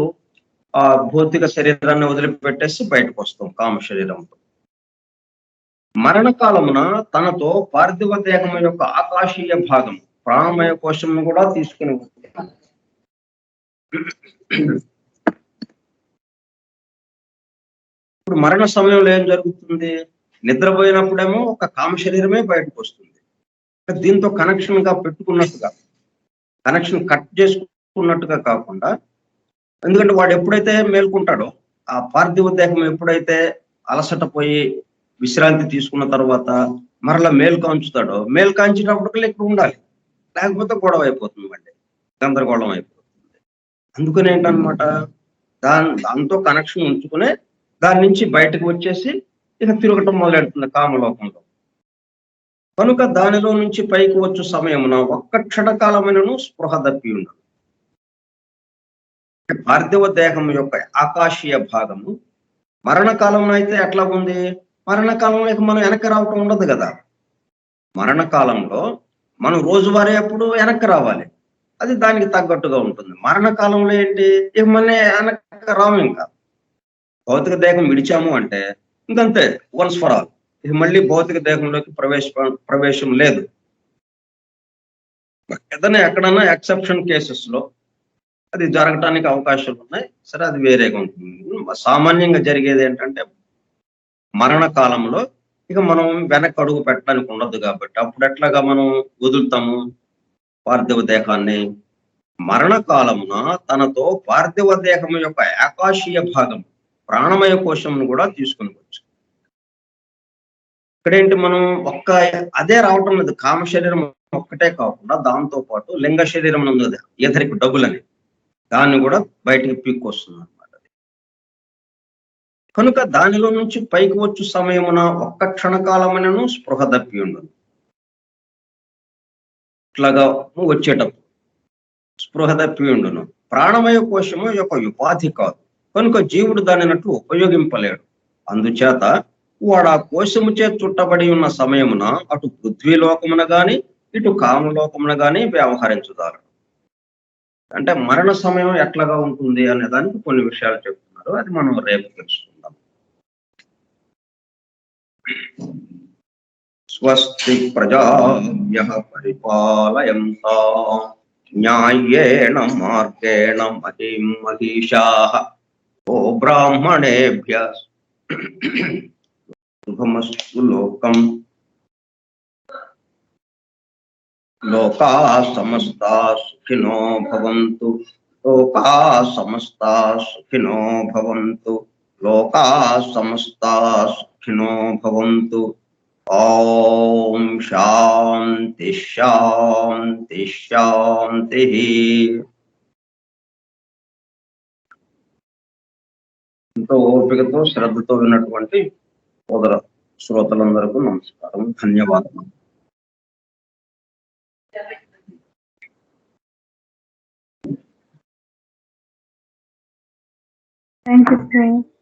ఆ భౌతిక శరీరాన్ని వదిలిపెట్టేసి బయటకు వస్తాం కామ శరీరంతో. మరణకాలమున తనతో పార్థివ దేహము యొక్క ఆకాశీయ భాగం ప్రాణమయ కోశమును కూడా తీసుకుని ఇప్పుడు మరణ సమయంలో ఏం జరుగుతుంది? నిద్రపోయినప్పుడేమో ఒక కామ శరీరమే బయటకు వస్తుంది. దీంతో కనెక్షన్ గా పెట్టుకున్నట్టుగా, కనెక్షన్ కట్ చేసుకున్నట్టుగా కాకుండా, ఎందుకంటే వాడు ఎప్పుడైతే మేల్కుంటాడో ఆ పార్థివ దేహం ఎప్పుడైతే అలసట పోయి విశ్రాంతి తీసుకున్న తర్వాత మరలా మేల్కాంచుతాడో, మేల్కాంచినప్పుడు ఇక్కడ ఉండాలి. లేకపోతే గొడవ అయిపోతుంది, మళ్ళీ గందరగోళం అయిపోతుంది. అందుకని ఏంటనమాట, దాంతో కనెక్షన్ ఉంచుకునే దాని నుంచి బయటకు వచ్చేసి ఇక తిరగటం మొదలెడుతుంది కామలోకంలో. కనుక దానిలో నుంచి పైకి వచ్చు సమయమున ఒక్క క్షణకాలమైనను స్పృహ తప్పి ఉండదు. పార్థివ దేహం యొక్క ఆకాశీయ భాగము మరణకాలంలో అయితే ఎట్లా ఉంది? మరణకాలంలో మనం వెనక్కి రావటం ఉండదు కదా. మరణకాలంలో మనం రోజువారీ అప్పుడు వెనక్కి రావాలి, అది దానికి తగ్గట్టుగా ఉంటుంది. మరణకాలంలో ఏంటి, ఇక మన వెనక్కి రాము. ఇంకా భౌతిక దేహం విడిచాము అంటే ఇంకంతే, వన్స్ ఫర్ ఆల్. ఇక మళ్ళీ భౌతిక దేహంలోకి ప్రవేశం లేదు. ఏదైనా ఎక్కడన్నా ఎక్సెప్షన్ కేసెస్ లో అది జరగటానికి అవకాశాలు ఉన్నాయి. సరే, అది వేరేగా ఉంటుంది. సామాన్యంగా జరిగేది ఏంటంటే మరణ కాలంలో ఇక మనం వెనక్కి అడుగు పెట్టడానికి ఉండదు కాబట్టి అప్పుడు ఎట్లాగా మనం వదులుతాము పార్థివ దేహాన్ని. మరణ కాలమున తనతో పార్థివ దేహం యొక్క ఆకాశీయ భాగం ప్రాణమయ కోశంను కూడా తీసుకుని వచ్చు. ఇక్కడేంటి, మనం ఒక్క అదే రావటం లేదు. కామ శరీరం ఒక్కటే కాకుండా దాంతో పాటు లింగ శరీరం ఉన్నది, ఈథరిక్ డబుల్ అని, దాన్ని కూడా బయటికి పీక్కొస్తుంది అనమాట. కనుక దానిలో నుంచి పైకి వచ్చు సమయమున ఒక్క క్షణకాలమైనను స్పృహ తప్పి ఉండదు. ఇట్లాగా వచ్చేటప్పుడు స్పృహ తప్పి ఉండును. ప్రాణమయ కోశము యొక్క ఉపాధి కాదు కనుక జీవుడు దానినట్లు ఉపయోగింపలేడు. అందుచేత వాడు ఆ కోశము చే చుట్టబడి ఉన్న సమయమున అటు పృథ్వీలోకమున గాని ఇటు కామలోకమున గాని వ్యవహరించుదారు. అంటే మరణ సమయం ఎట్లాగా ఉంటుంది అనే దానికి కొన్ని విషయాలు చెప్తున్నారు. అది మనం రేపు తెలుసుకుందాం. స్వస్తి ప్రజాభ్యః పరిపాలయంతాం న్యాయేణ మార్గేణ మహిం మహిషాః ఓ బ్రాహ్మణేభ్య శుభమస్తు లోకం లోకాః సమస్తాః సుఖినో భవంతు లోకాః సమస్తాః సుఖినో భవంతు లోకాః సమస్తాః సుఖినో భవంతు ఓం శాంతి శాంతి శాంతి. ఎంతో ఓపికతో శ్రద్ధతో విన్నటువంటి సోదర శ్రోతలందరికీ నమస్కారం, ధన్యవాదాలు. Thank you, sir.